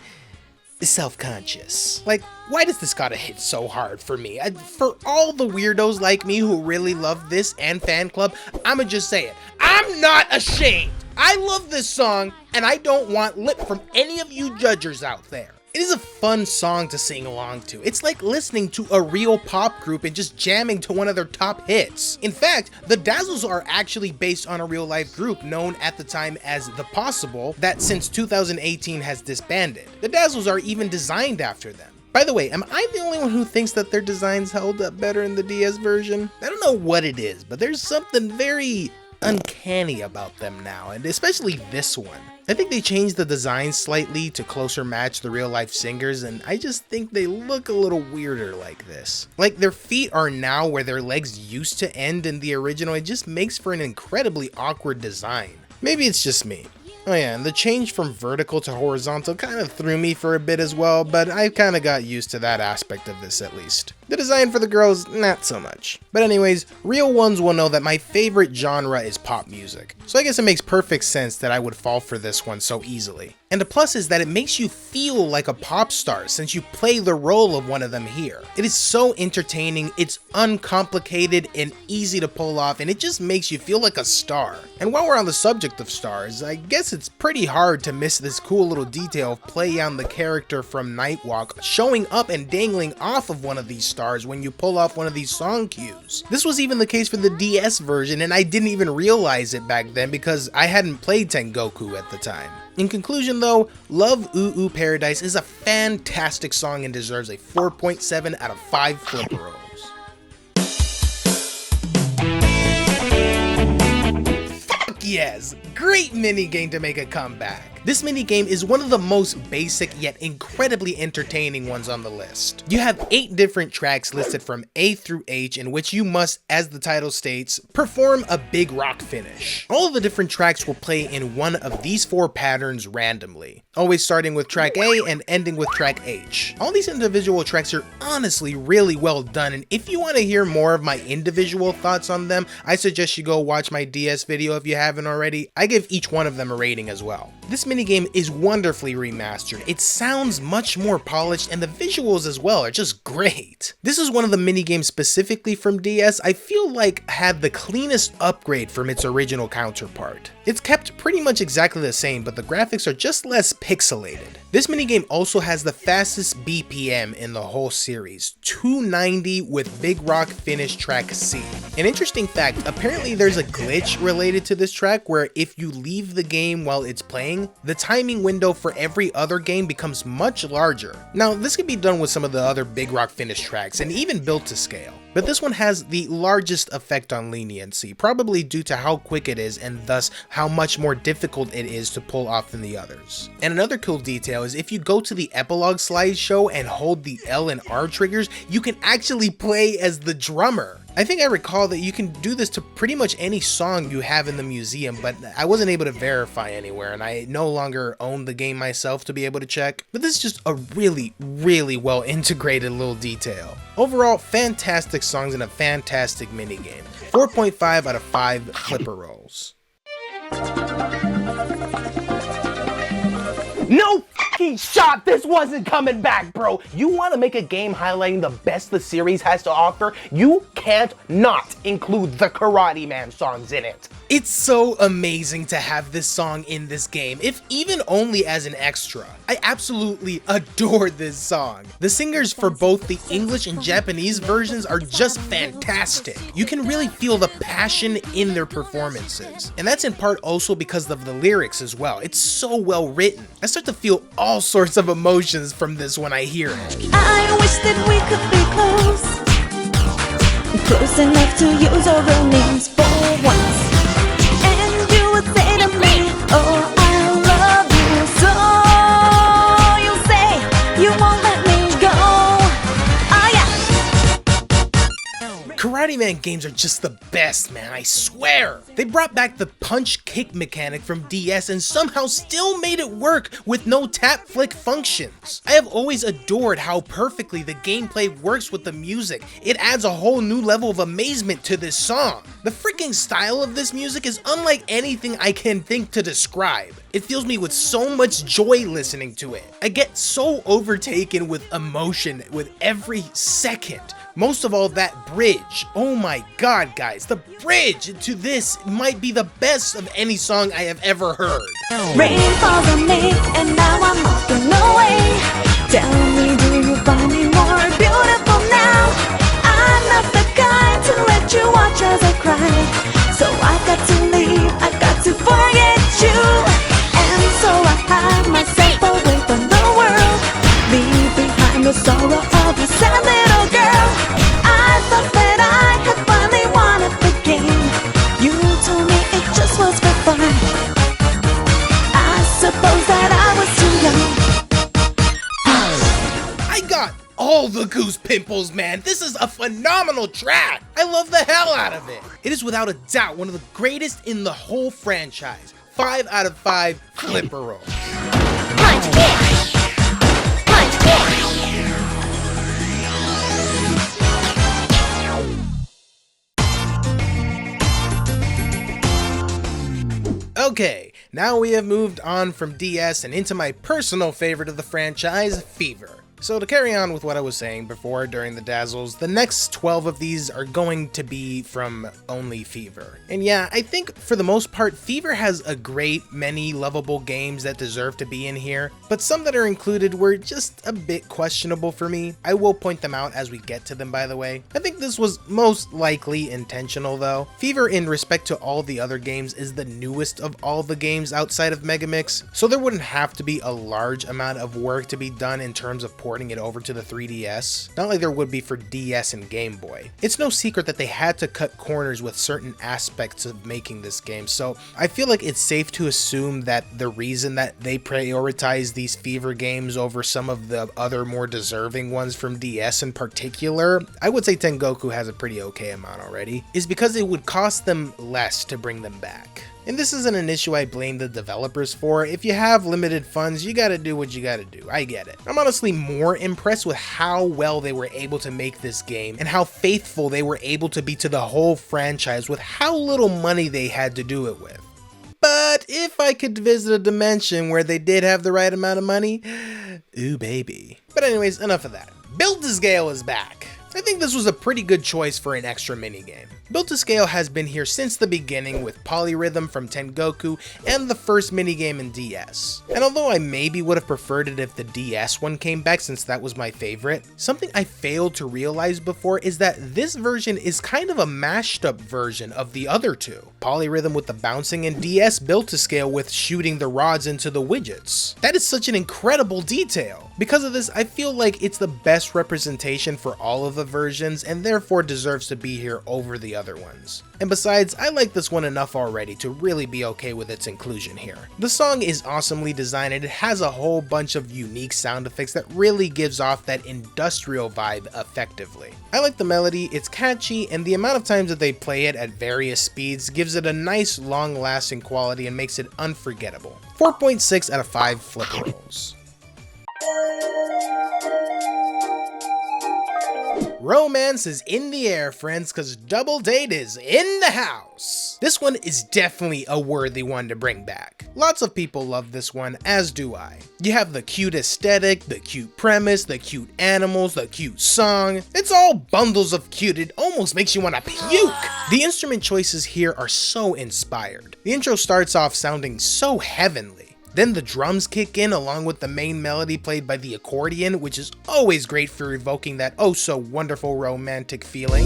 self-conscious. Like, why does this gotta hit so hard for me? For all the weirdos like me who really love this and Fan Club, I'ma just say it. I'm not ashamed! I love this song, and I don't want lip from any of you judgers out there. It is a fun song to sing along to. It's like listening to a real pop group and just jamming to one of their top hits. In fact, the Dazzles are actually based on a real life group known at the time as The Possible that since 2018 has disbanded. The Dazzles are even designed after them. By the way, am I the only one who thinks that their designs held up better in the DS version? I don't know what it is, but there's something very uncanny about them now, and especially this one. I think they changed the design slightly to closer match the real life singers, and I just think they look a little weirder like this. Like, their feet are now where their legs used to end in the original. It just makes for an incredibly awkward design. Maybe it's just me. Oh yeah, and the change from vertical to horizontal kind of threw me for a bit as well, but I kind of got used to that aspect of this at least. The design for the girls, not so much. But anyways, real ones will know that my favorite genre is pop music, so I guess it makes perfect sense that I would fall for this one so easily. And the plus is that it makes you feel like a pop star since you play the role of one of them here. It is so entertaining, it's uncomplicated and easy to pull off, and it just makes you feel like a star. And while we're on the subject of stars, I guess it's pretty hard to miss this cool little detail of play on the character from Nightwalk showing up and dangling off of one of these stars when you pull off one of these song cues. This was even the case for the DS version, and I didn't even realize it back then because I hadn't played Tengoku at the time. In conclusion though, Love Ooh Ooh Paradise is a fantastic song and deserves a 4.7 out of 5 Flipperos. Fuck yes! Great minigame to make a comeback. This minigame is one of the most basic yet incredibly entertaining ones on the list. You have 8 different tracks listed from A through H in which you must, as the title states, perform a big rock finish. All of the different tracks will play in one of these 4 patterns randomly, always starting with track A and ending with track H. All these individual tracks are honestly really well done, and if you want to hear more of my individual thoughts on them, I suggest you go watch my DS video if you haven't already. I give each one of them a rating as well. This minigame is wonderfully remastered. It sounds much more polished and the visuals as well are just great. This is one of the minigames specifically from DS I feel like had the cleanest upgrade from its original counterpart. It's kept pretty much exactly the same, but the graphics are just less pixelated. This minigame also has the fastest BPM in the whole series, 290 with Big Rock finish track C. An interesting fact, apparently there's a glitch related to this track where if you leave the game while it's playing, the timing window for every other game becomes much larger. Now this could be done with some of the other Big Rock finish tracks and even built to scale, but this one has the largest effect on leniency, probably due to how quick it is and thus how much more difficult it is to pull off than the others. And another cool detail is if you go to the epilogue slideshow and hold the L and R triggers, you can actually play as the drummer. I think I recall that you can do this to pretty much any song you have in the museum, but I wasn't able to verify anywhere and I no longer own the game myself to be able to check. But this is just a really well integrated little detail. Overall, fantastic songs and a fantastic minigame. 4.5 out of 5 Flipper Rolls. No fucking shot! This wasn't coming back, bro! You want to make a game highlighting the best the series has to offer? You can't not include the Karate Man songs in it. It's so amazing to have this song in this game, if even only as an extra. I absolutely adore this song. The singers for both the English and Japanese versions are just fantastic. You can really feel the passion in their performances. And that's in part also because of the lyrics as well. It's so well written. I start to feel all sorts of emotions from this when I hear it. I wish that we could be close, close enough to use our real names for once. And you would say to me, oh, I love you. So you say you won't let me go. Oh yeah. Karate Man games are just the best, man, I swear! They brought back the punch kick mechanic from DS and somehow still made it work with no tap flick functions. I have always adored how perfectly the gameplay works with the music. It adds a whole new level of amazement to this song. The freaking style of this music is unlike anything I can think to describe. It fills me with so much joy listening to it. I get so overtaken with emotion with every second. Most of all, that bridge. Oh my god, guys, the bridge to this might be the best of any song I have ever heard. Rain falls on me, and now I'm walking away. Tell me, do you find me more beautiful now? I'm not the kind to let you watch as I cry. So I got to leave, I got to forget you. And so I hide myself away from the world. Leave behind the sorrow of a sad little girl. I thought that I had finally won at the game. You told me it just was for fun. I suppose that I was too young. I got all the goose pimples, man. This is a phenomenal track. I love the hell out of it. It is without a doubt one of the greatest in the whole franchise. 5 out of 5 Flipper Rolls. Punch kick! Punch kick! Okay, now we have moved on from DS and into my personal favorite of the franchise, Fever. So to carry on with what I was saying before during the Dazzles, the next 12 of these are going to be from only Fever. And yeah, I think for the most part, Fever has a great many lovable games that deserve to be in here, but some that are included were just a bit questionable for me. I will point them out as we get to them, by the way. I think this was most likely intentional though. Fever, in respect to all the other games, is the newest of all the games outside of Megamix, so there wouldn't have to be a large amount of work to be done in terms of porting it over to the 3DS, not like there would be for DS and Game Boy. It's no secret that they had to cut corners with certain aspects of making this game, so I feel like it's safe to assume that the reason that they prioritize these Fever games over some of the other more deserving ones from DS in particular, I would say Tengoku has a pretty okay amount already, is because it would cost them less to bring them back. And this isn't an issue I blame the developers for. If you have limited funds, you gotta do what you gotta do. I get it. I'm honestly more impressed with how well they were able to make this game and how faithful they were able to be to the whole franchise with how little money they had to do it with. But if I could visit a dimension where they did have the right amount of money, ooh baby. But anyways, enough of that. Build-to-Scale is back. I think this was a pretty good choice for an extra minigame. Build-to-Scale has been here since the beginning with Polyrhythm from Tengoku and the first minigame in DS. And although I maybe would have preferred it if the DS one came back since that was my favorite, something I failed to realize before is that this version is kind of a mashed up version of the other two. Polyrhythm with the bouncing and DS Build-to-Scale with shooting the rods into the widgets. That is such an incredible detail. Because of this, I feel like it's the best representation for all of the versions and therefore deserves to be here over the other ones. And besides, I like this one enough already to really be okay with its inclusion here. The song is awesomely designed and it has a whole bunch of unique sound effects that really gives off that industrial vibe effectively. I like the melody, it's catchy, and the amount of times that they play it at various speeds gives it a nice long-lasting quality and makes it unforgettable. 4.6 out of 5 flipper rolls. Romance is in the air, friends, cause Double Date is in the house. This one is definitely a worthy one to bring back. Lots of people love this one, as do I. You have the cute aesthetic, the cute premise, the cute animals, the cute song. It's all bundles of cute, it almost makes you wanna puke. The instrument choices here are so inspired. The intro starts off sounding so heavenly. Then the drums kick in along with the main melody played by the accordion, which is always great for evoking that oh so wonderful romantic feeling.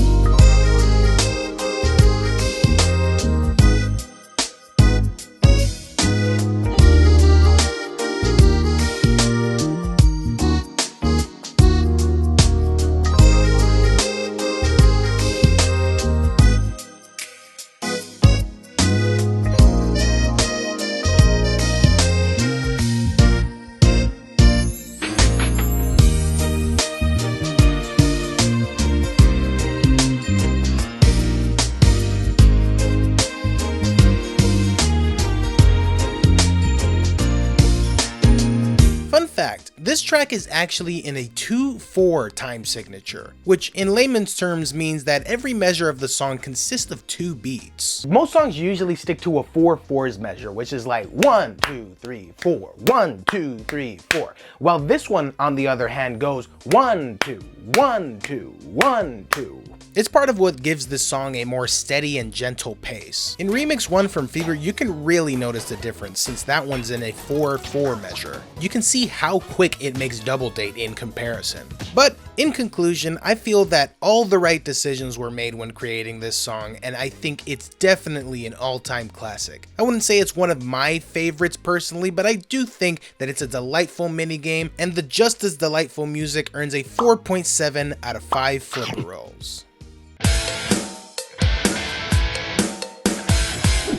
This track is actually in a 2/4 time signature, which in layman's terms means that every measure of the song consists of 2 beats. Most songs usually stick to a 4/4s measure, which is like 1, 2, 3, 4, 1, 2, 3, 4. While this one, on the other hand, goes 1, 2, 1, 2, 1, 2. It's part of what gives this song a more steady and gentle pace. In Remix 1 from Fever, you can really notice the difference since that one's in a 4/4 measure. You can see how quick it makes Double Date in comparison. But in conclusion, I feel that all the right decisions were made when creating this song, and I think it's definitely an all-time classic. I wouldn't say it's one of my favorites personally, but I do think that it's a delightful minigame, and the just as delightful music earns a 4.7 out of 5 flipper rolls.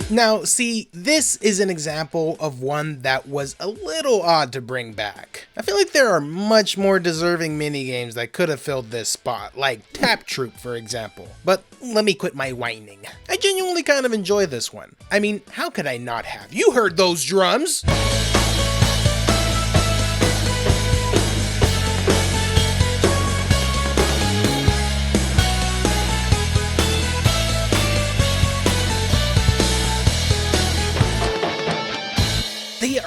Now, see, this is an example of one that was a little odd to bring back. I feel like there are much more deserving minigames that could have filled this spot, like Tap Troop for example. But let me quit my whining. I genuinely kind of enjoy this one. I mean, how could I not have? You heard those drums!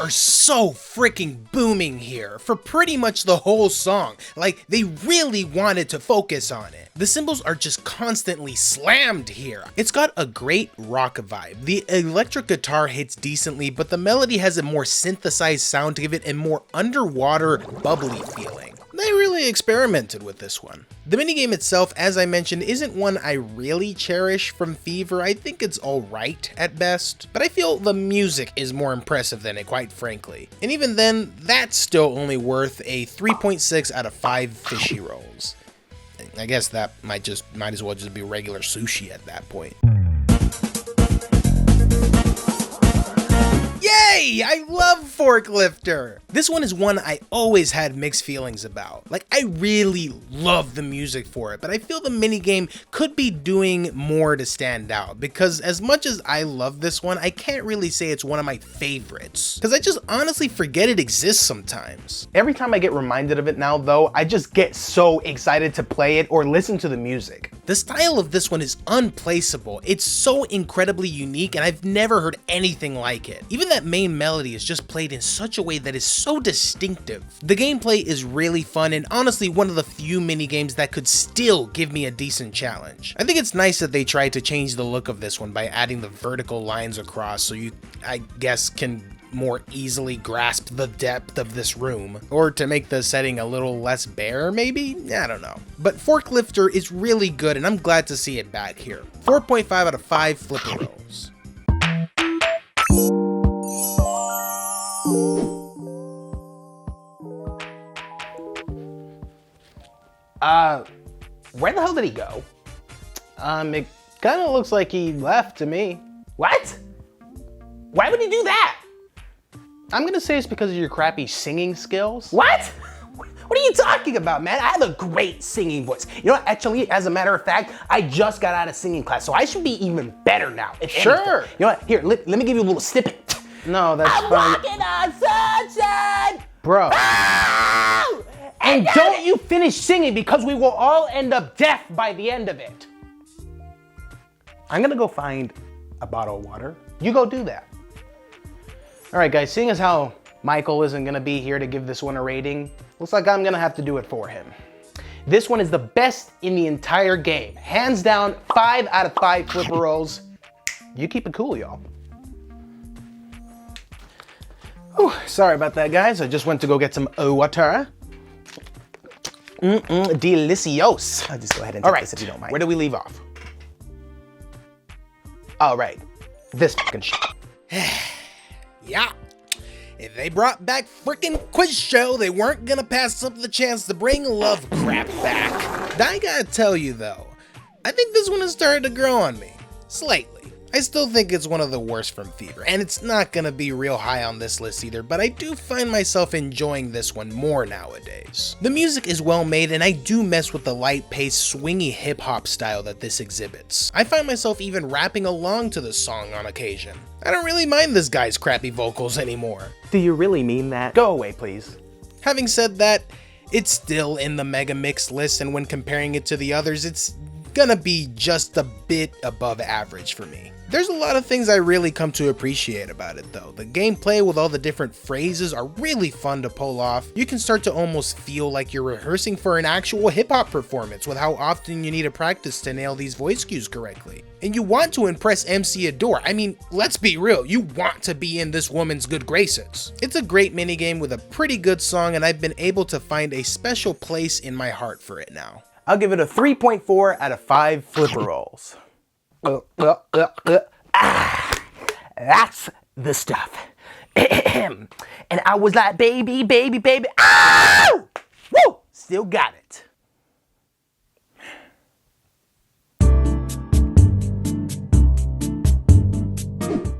are so freaking booming here for pretty much the whole song. Like, they really wanted to focus on it. The cymbals are just constantly slammed here. It's got a great rock vibe. The electric guitar hits decently, but the melody has a more synthesized sound to give it a more underwater, bubbly feeling. They really experimented with this one. The minigame itself, as I mentioned, isn't one I really cherish from Fever. I think it's alright at best, but I feel the music is more impressive than it, quite frankly. And even then, that's still only worth a 3.6 out of 5 fishy rolls. I guess that might as well just be regular sushi at that point. Yay! I love Forklifter! This one is one I always had mixed feelings about. Like, I really love the music for it, but I feel the minigame could be doing more to stand out, because as much as I love this one, I can't really say it's one of my favorites, because I just honestly forget it exists sometimes. Every time I get reminded of it now, though, I just get so excited to play it or listen to the music. The style of this one is unplaceable. It's so incredibly unique, and I've never heard anything like it. Even that main melody is just played in such a way that is so distinctive. The gameplay is really fun, and honestly one of the few minigames that could still give me a decent challenge. I think it's nice that they tried to change the look of this one by adding the vertical lines across so you, I guess, can more easily grasp the depth of this room, or to make the setting a little less bare, maybe? I don't know. But Forklifter is really good, and I'm glad to see it back here. 4.5 out of 5 flipper rolls. Where the hell did he go? It kind of looks like he left to me. What? Why would he do that? I'm gonna say it's because of your crappy singing skills. What? What are you talking about, man? I have a great singing voice. You know what? Actually, as a matter of fact, I just got out of singing class, so I should be even better now. Sure. Anything. You know what? Here, let me give you a little snippet. No, that's fine. I'm walking on sunshine! Bro. Oh! And don't you finish singing, because we will all end up deaf by the end of it. I'm gonna go find a bottle of water. You go do that. All right, guys, seeing as how Michael isn't gonna be here to give this one a rating, looks like I'm gonna have to do it for him. This one is the best in the entire game. Hands down, 5 out of 5 flipper rolls. You keep it cool, y'all. Oh, sorry about that, guys. I just went to go get some water. Delicious. I'll just go ahead and take this if you don't mind. Where do we leave off? All right, this fucking shit. Yeah. If they brought back frickin' Quiz Show, they weren't gonna pass up the chance to bring love crap back. I gotta tell you though, I think this one has started to grow on me. Slightly. I still think it's one of the worst from Fever, and it's not gonna be real high on this list either, but I do find myself enjoying this one more nowadays. The music is well made, and I do mess with the light-paced, swingy hip-hop style that this exhibits. I find myself even rapping along to the song on occasion. I don't really mind this guy's crappy vocals anymore. Do you really mean that? Go away, please. Having said that, it's still in the Megamix list, and when comparing it to the others, it's gonna be just a bit above average for me. There's a lot of things I really come to appreciate about it though. The gameplay with all the different phrases are really fun to pull off. You can start to almost feel like you're rehearsing for an actual hip-hop performance with how often you need to practice to nail these voice cues correctly. And you want to impress MC Adore. I mean, let's be real, you want to be in this woman's good graces. It's a great minigame with a pretty good song, and I've been able to find a special place in my heart for it now. I'll give it a 3.4 out of 5 flipper rolls. That's the stuff. And I was like, baby, baby, baby, ow! Woo! Still got it.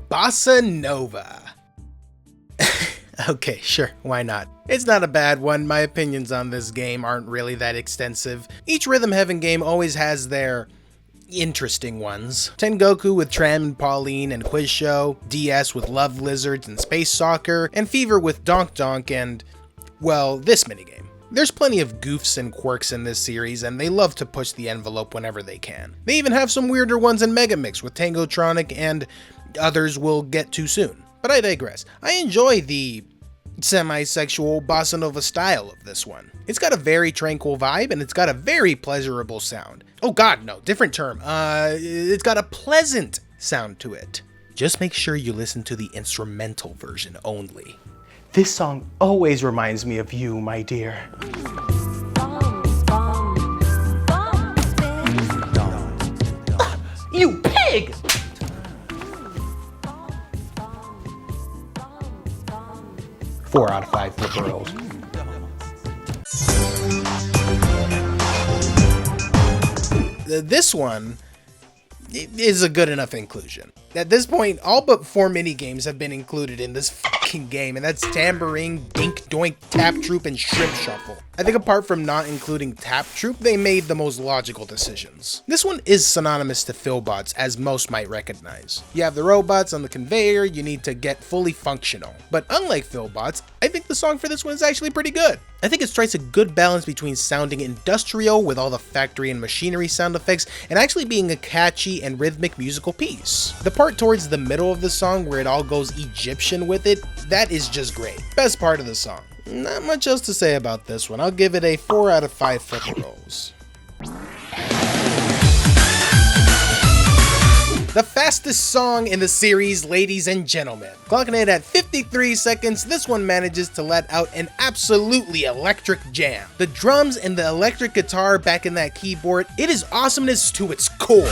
Bossa Nova. Okay, sure, why not? It's not a bad one. My opinions on this game aren't really that extensive. Each Rhythm Heaven game always has their interesting ones. Tengoku with Tram and Pauline and Quiz Show, DS with Love Lizards and Space Soccer, and Fever with Donk Donk and, well, this minigame. There's plenty of goofs and quirks in this series, and they love to push the envelope whenever they can. They even have some weirder ones in Megamix with Tangotronic and others we'll get to soon. But I digress. I enjoy the semi-sexual bossa nova style of this one. It's got a very tranquil vibe and it's got a very pleasurable sound. Oh god, no, different term. It's got a pleasant sound to it. Just make sure you listen to the instrumental version only. This song always reminds me of you, my dear. You pig! Four out of 5 flipper rolls. This one is a good enough inclusion. At this point, all but 4 mini games have been included in this fucking game, and that's Tambourine, Dink Doink, Tap Troop, and Shrimp Shuffle. I think apart from not including Tap Troop, they made the most logical decisions. This one is synonymous to Fillbots, as most might recognize. You have the robots on the conveyor, you need to get fully functional. But unlike Fillbots, I think the song for this one is actually pretty good. I think it strikes a good balance between sounding industrial with all the factory and machinery sound effects and actually being a catchy and rhythmic musical piece. The part towards the middle of the song where it all goes Egyptian with it, that is just great. Best part of the song. Not much else to say about this one. I'll give it a 4 out of 5 flipper rolls. The fastest song in the series, ladies and gentlemen. Clocking it at 53 seconds, this one manages to let out an absolutely electric jam. The drums and the electric guitar back in that keyboard, it is awesomeness to its core.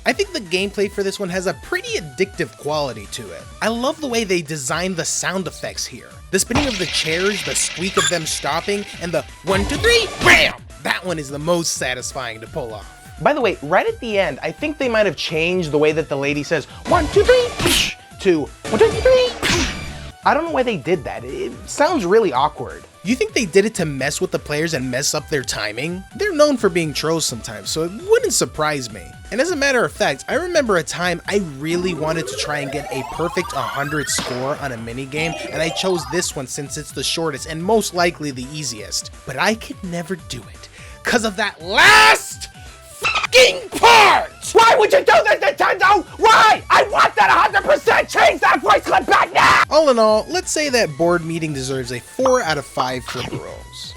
I think the gameplay for this one has a pretty addictive quality to it. I love the way they designed the sound effects here. The spinning of the chairs, the squeak of them stopping, and the 1, 2, 3, BAM! That one is the most satisfying to pull off. By the way, right at the end, I think they might have changed the way that the lady says 1, 2, 3 to 1, 2, 3. I don't know why they did that. It sounds really awkward. You think they did it to mess with the players and mess up their timing? They're known for being trolls sometimes, so it wouldn't surprise me. And as a matter of fact, I remember a time I really wanted to try and get a perfect 100 score on a minigame, and I chose this one since it's the shortest and most likely the easiest. But I could never do it, cause of that last fucking part! Why would you do this, Nintendo? Why? I want that 100%! Change that voice clip back now! All in all, let's say that board meeting deserves a 4 out of 5 flipper rolls.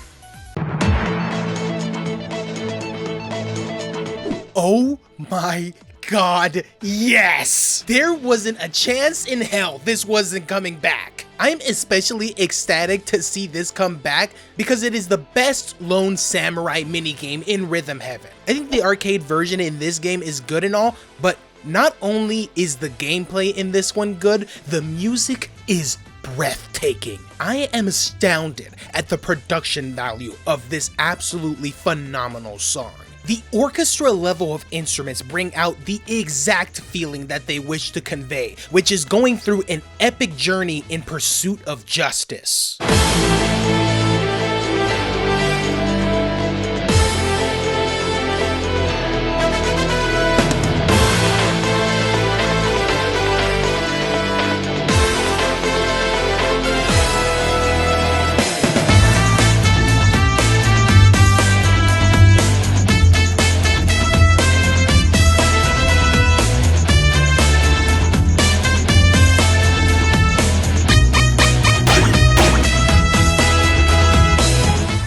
Oh my god, yes! There wasn't a chance in hell this wasn't coming back. I'm especially ecstatic to see this come back because it is the best Lone Samurai minigame in Rhythm Heaven. I think the arcade version in this game is good and all, but not only is the gameplay in this one good, the music is breathtaking. I am astounded at the production value of this absolutely phenomenal song. The orchestra level of instruments bring out the exact feeling that they wish to convey, which is going through an epic journey in pursuit of justice.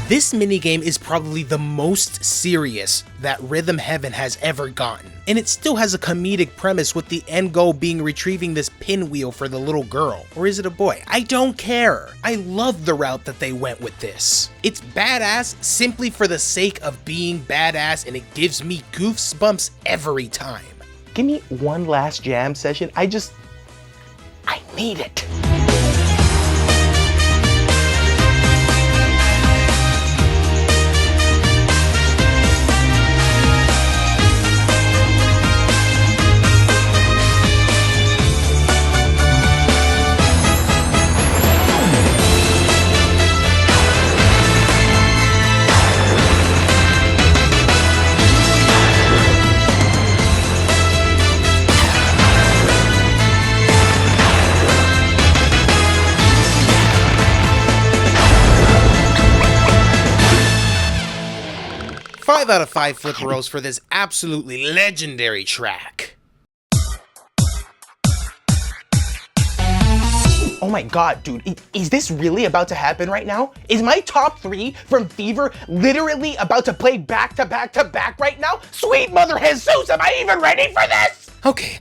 This minigame is probably the most serious that Rhythm Heaven has ever gotten, and it still has a comedic premise with the end goal being retrieving this pinwheel for the little girl. Or is it a boy? I don't care. I love the route that they went with this. It's badass simply for the sake of being badass, and it gives me goosebumps every time. Give me one last jam session. I need it. 5 out of 5 flipperos for this absolutely legendary track. Oh my god, dude, is this really about to happen right now? Is my top 3 from Fever literally about to play back to back to back right now? Sweet Mother Jesus, am I even ready for this? Okay.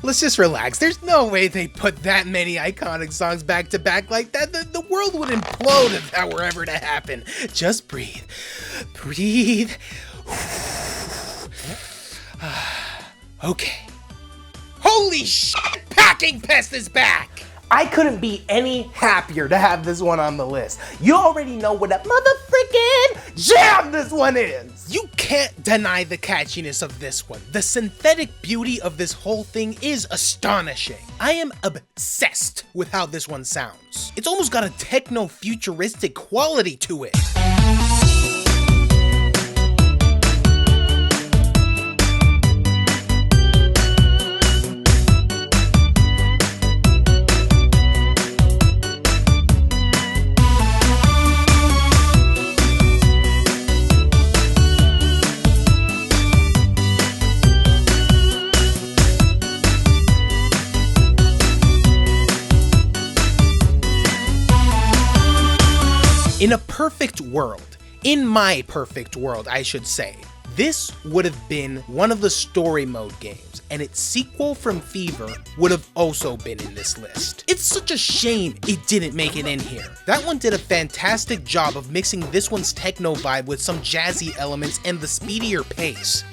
Let's just relax. There's no way they put that many iconic songs back to back like that. The world would implode if that were ever to happen. Just breathe. Breathe. Okay. Holy shit! Packing Pest is back! I couldn't be any happier to have this one on the list. You already know what a motherfreaking jam this one is! You can't deny the catchiness of this one. The synthetic beauty of this whole thing is astonishing. I am obsessed with how this one sounds. It's almost got a techno-futuristic quality to it. In a perfect world, in my perfect world, I should say, this would have been one of the story mode games, and its sequel from Fever would have also been in this list. It's such a shame it didn't make it in here. That one did a fantastic job of mixing this one's techno vibe with some jazzy elements and the speedier pace.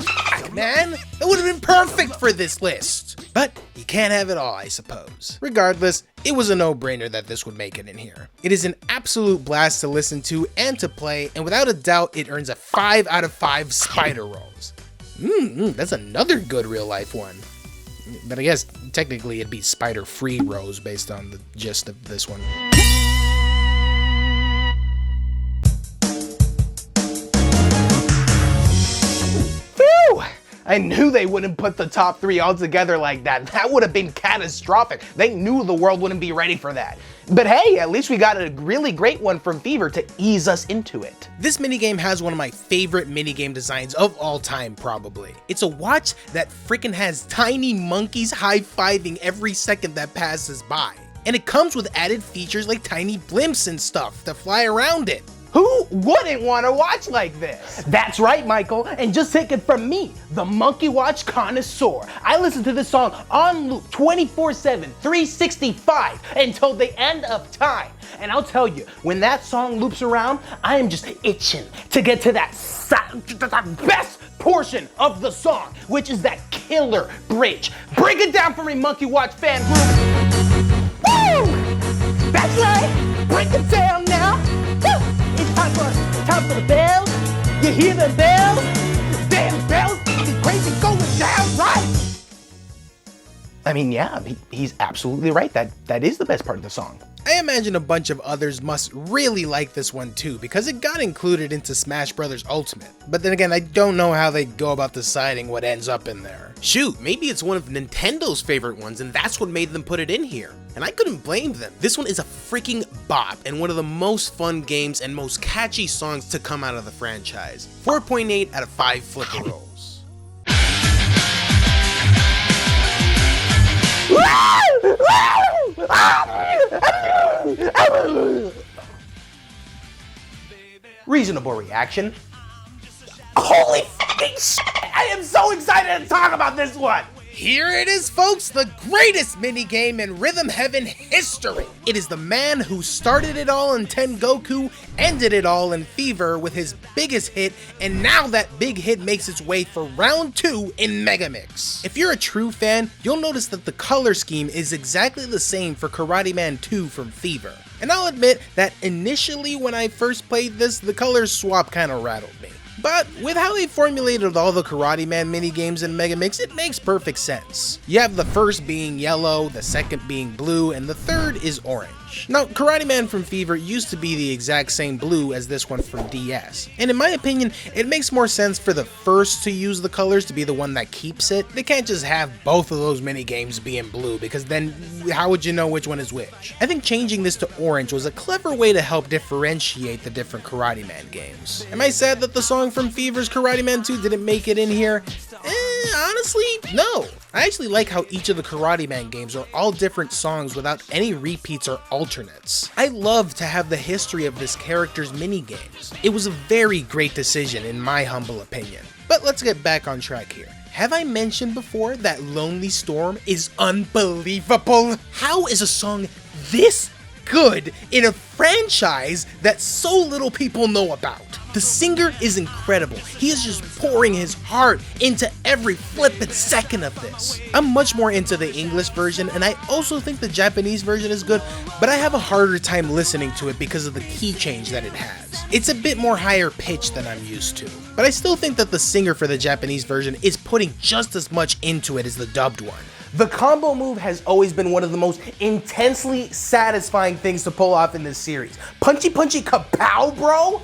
Man, it would have been perfect for this list. But you can't have it all, I suppose. Regardless, it was a no-brainer that this would make it in here. It is an absolute blast to listen to and to play, and without a doubt, it earns a 5 out of 5 spider rolls. That's another good real-life one. But I guess, technically, it'd be spider-free rows based on the gist of this one. Phew! I knew they wouldn't put the top 3 all together like that. That would have been catastrophic. They knew the world wouldn't be ready for that. But hey, at least we got a really great one from Fever to ease us into it. This minigame has one of my favorite minigame designs of all time, probably. It's a watch that freaking has tiny monkeys high-fiving every second that passes by. And it comes with added features like tiny blimps and stuff to fly around it. Who wouldn't want to watch like this? That's right, Michael, and just take it from me, the Monkey Watch connoisseur. I listen to this song on loop 24/7, 365 until the end of time. And I'll tell you, when that song loops around, I am just itching to get to that best portion of the song, which is that killer bridge. Break it down for me, Monkey Watch fan group. Woo! That's right, break it down now. Woo! It's time for the bells. You hear the bells? Damn bells, it's crazy going down, right? I mean, yeah, he's absolutely right. That is the best part of the song. I imagine a bunch of others must really like this one too, because it got included into Smash Bros. Ultimate. But then again, I don't know how they go about deciding what ends up in there. Shoot, maybe it's one of Nintendo's favorite ones and that's what made them put it in here. And I couldn't blame them. This one is a freaking bop and one of the most fun games and most catchy songs to come out of the franchise. 4.8 out of 5 flipper rolls. Reasonable reaction. Holy fucking shit! I am so excited to talk about this one! Here it is, folks, the greatest minigame in Rhythm Heaven history. It is the man who started it all in Tengoku, ended it all in Fever with his biggest hit, and now that big hit makes its way for round 2 in Megamix. If you're a true fan, you'll notice that the color scheme is exactly the same for Karate Man 2 from Fever. And I'll admit that initially when I first played this, the color swap kinda rattled me. But with how they formulated all the Karate Man minigames in Megamix, it makes perfect sense. You have the first being yellow, the second being blue, and the third is orange. Now, Karate Man from Fever used to be the exact same blue as this one from DS, and in my opinion, it makes more sense for the first to use the colors to be the one that keeps it. They can't just have both of those minigames be in blue, because then how would you know which one is which? I think changing this to orange was a clever way to help differentiate the different Karate Man games. Am I sad that the song song from Fever's Karate Man 2 didn't make it in here? Honestly, no. I actually like how each of the Karate Man games are all different songs without any repeats or alternates. I love to have the history of this character's minigames. It was a very great decision in my humble opinion. But let's get back on track here. Have I mentioned before that Lonely Storm is unbelievable? How is a song this good in a franchise that so little people know about? The singer is incredible. He is just pouring his heart into every flippin' second of this. I'm much more into the English version, and I also think the Japanese version is good, but I have a harder time listening to it because of the key change that it has. It's a bit more higher pitched than I'm used to, but I still think that the singer for the Japanese version is putting just as much into it as the dubbed one. The combo move has always been one of the most intensely satisfying things to pull off in this series. Punchy punchy kapow, bro?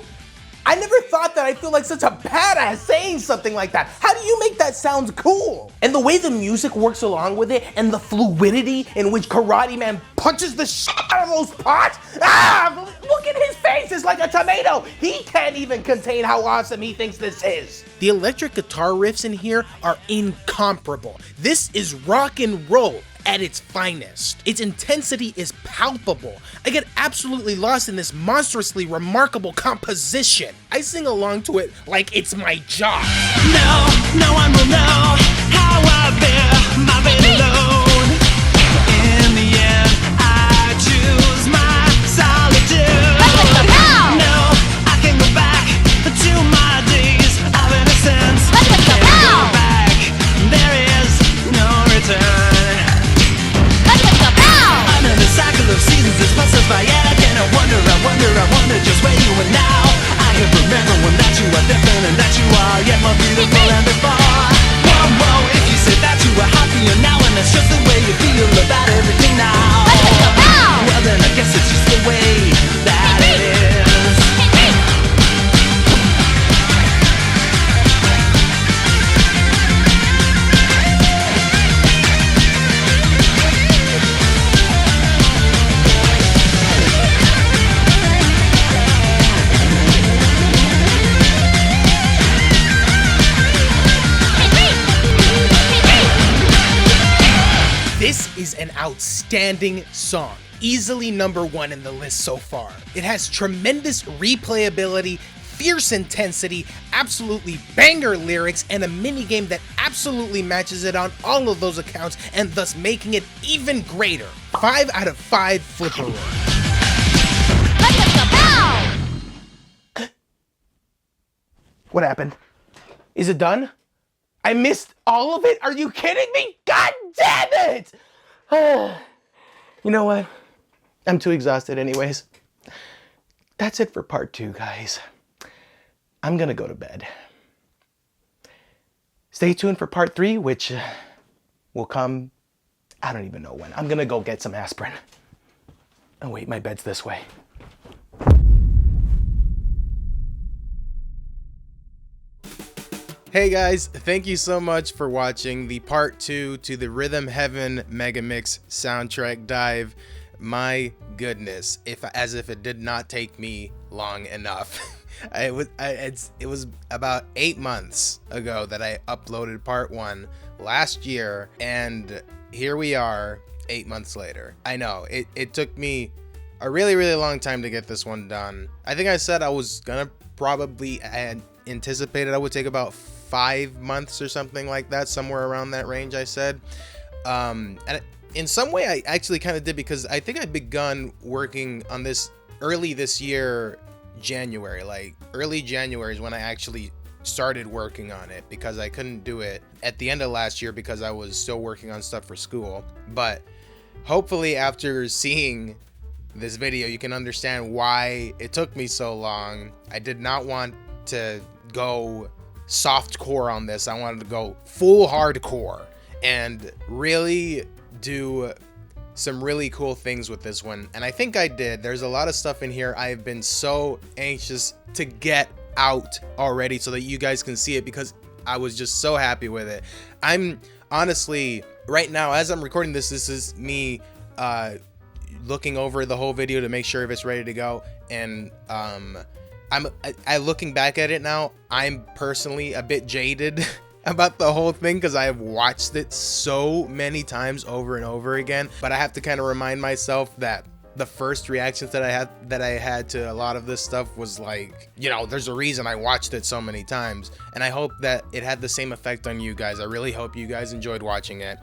I never thought that I'd feel like such a badass saying something like that. How do you make that sound cool? And the way the music works along with it and the fluidity in which Karate Man punches the shit out of those pots. Look at his face, it's like a tomato. He can't even contain how awesome he thinks this is. The electric guitar riffs in here are incomparable. This is rock and roll at its finest. Its intensity is palpable. I get absolutely lost in this monstrously remarkable composition. I sing along to it like it's my job. No one will know how I bear my weight alone. In the end, I choose my solitude. No, I can go back to my days of innocence. Can go back, there is no return. Under the cycle of seasons this passes by yet, and I wonder just where you are now. I can remember when that you are different and that you are yet more beautiful than before. Whoa, if you said that you were happier now, and that's just the way you feel about everything now. Well then I guess it's just the way that it is. This is an outstanding song, easily #1 in the list so far. It has tremendous replayability, fierce intensity, absolutely banger lyrics, and a minigame that absolutely matches it on all of those accounts, and thus making it even greater. 5 out of 5 flipper roll. What happened? Is it done? I missed all of it? Are you kidding me? God damn it! You know what? I'm too exhausted anyways. That's it for part 2, guys. I'm gonna go to bed. Stay tuned for part 3, which will come, I don't even know when. I'm gonna go get some aspirin. Oh wait, my bed's this way. Hey guys, thank you so much for watching the part 2 to the Rhythm Heaven Megamix soundtrack dive. My goodness, as if it did not take me long enough. It was about 8 months ago that I uploaded part 1 last year, and here we are 8 months later. I know, it took me a really long time to get this one done. I think I said I was gonna probably, I had anticipated I would take about 5 months or something like that, somewhere around that range I said. And in some way I actually kind of did, because I think I'd begun working on this early this year, January. Like early January is when I actually started working on it, because I couldn't do it at the end of last year because I was still working on stuff for school. But hopefully after seeing this video you can understand why it took me so long. I did not want to go softcore on this. I wanted to go full hardcore and really do some really cool things with this one, and I think I did. There's a lot of stuff in here I have been so anxious to get out already so that you guys can see it, because I was just so happy with it. I'm honestly, right now as I'm recording this is me looking over the whole video to make sure if it's ready to go, and I looking back at it now, I'm personally a bit jaded about the whole thing because I have watched it so many times over and over again. But I have to kind of remind myself that the first reactions that I had to a lot of this stuff was like, you know, there's a reason I watched it so many times, and I hope that it had the same effect on you guys. I really hope you guys enjoyed watching it.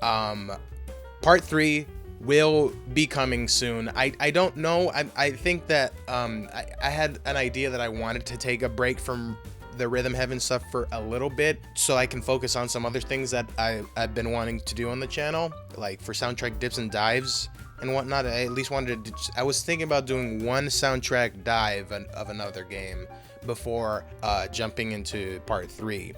Part 3 will be coming soon. I don't know. I think that I had an idea that I wanted to take a break from the Rhythm Heaven stuff for a little bit so I can focus on some other things that I've been wanting to do on the channel, like for soundtrack dips and dives and whatnot. I at least wanted to, I was thinking about doing one soundtrack dive of another game before jumping into part 3.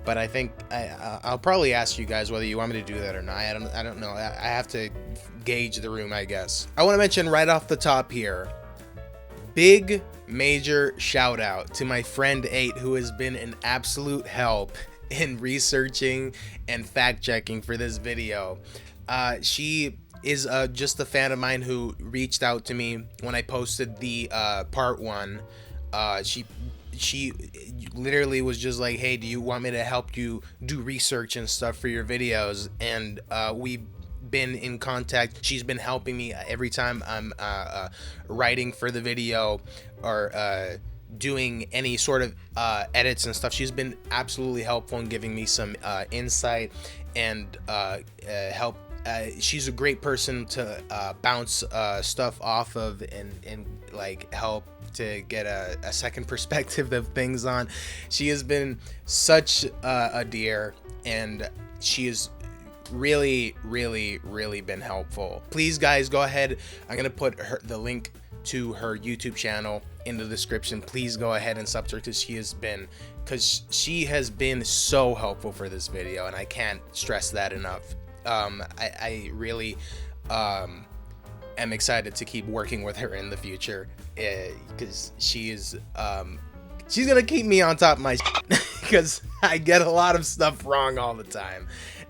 But I think I'll probably ask you guys whether you want me to do that or not. I don't know. I have to gauge the room, I guess. I want to mention right off the top here, big major shout out to my friend 8, who has been an absolute help in researching and fact checking for this video. She is just a fan of mine who reached out to me when I posted the part 1. She literally was just like, hey, do you want me to help you do research and stuff for your videos? And we've been in contact. She's been helping me every time I'm writing for the video or doing any sort of edits and stuff. She's been absolutely helpful in giving me some insight and help. She's a great person to bounce stuff off of and like help to get a second perspective of things on. She has been such a dear, and she has really been helpful. Please guys, go ahead. I'm gonna put the link to her YouTube channel in the description. Please go ahead and sub to her because she has been so helpful for this video, and I can't stress that enough. I really am excited to keep working with her in the future because she's gonna keep me on top of my because I get a lot of stuff wrong all the time,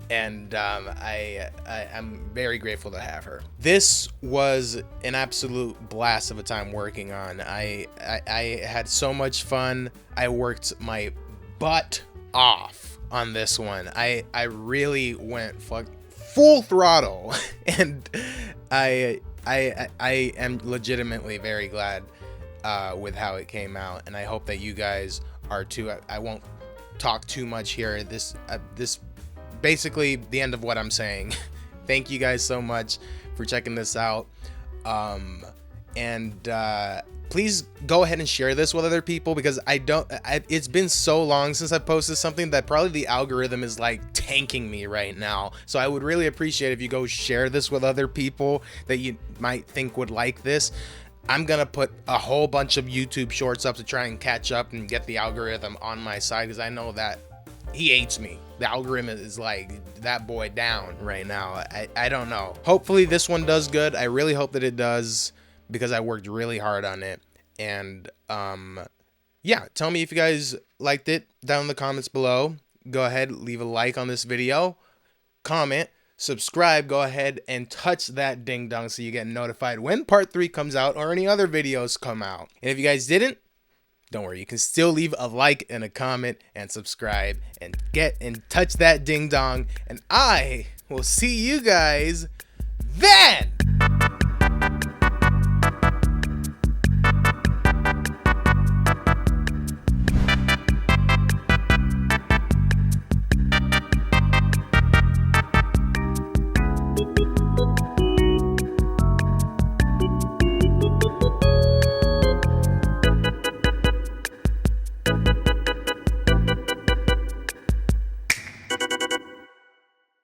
and I'm very grateful to have her. This was an absolute blast of a time working on. I had so much fun. I worked my butt off on this one. I really went full throttle, and I am legitimately very glad with how it came out, and I hope that you guys are too. I won't talk too much here. This basically the end of what I'm saying. Thank you guys so much for checking this out, and please go ahead and share this with other people, because it's been so long since I posted something that probably the algorithm is like tanking me right now. So I would really appreciate if you go share this with other people that you might think would like this. I'm gonna put a whole bunch of YouTube shorts up to try and catch up and get the algorithm on my side, because I know that he hates me. The algorithm is like that boy down right now. I don't know. Hopefully this one does good. I really hope that it does, because I worked really hard on it. And yeah, tell me if you guys liked it down in the comments below. Go ahead, leave a like on this video, comment, subscribe, go ahead and touch that ding dong so you get notified when part 3 comes out or any other videos come out. And if you guys didn't, don't worry, you can still leave a like and a comment and subscribe and touch that ding dong, and I will see you guys then.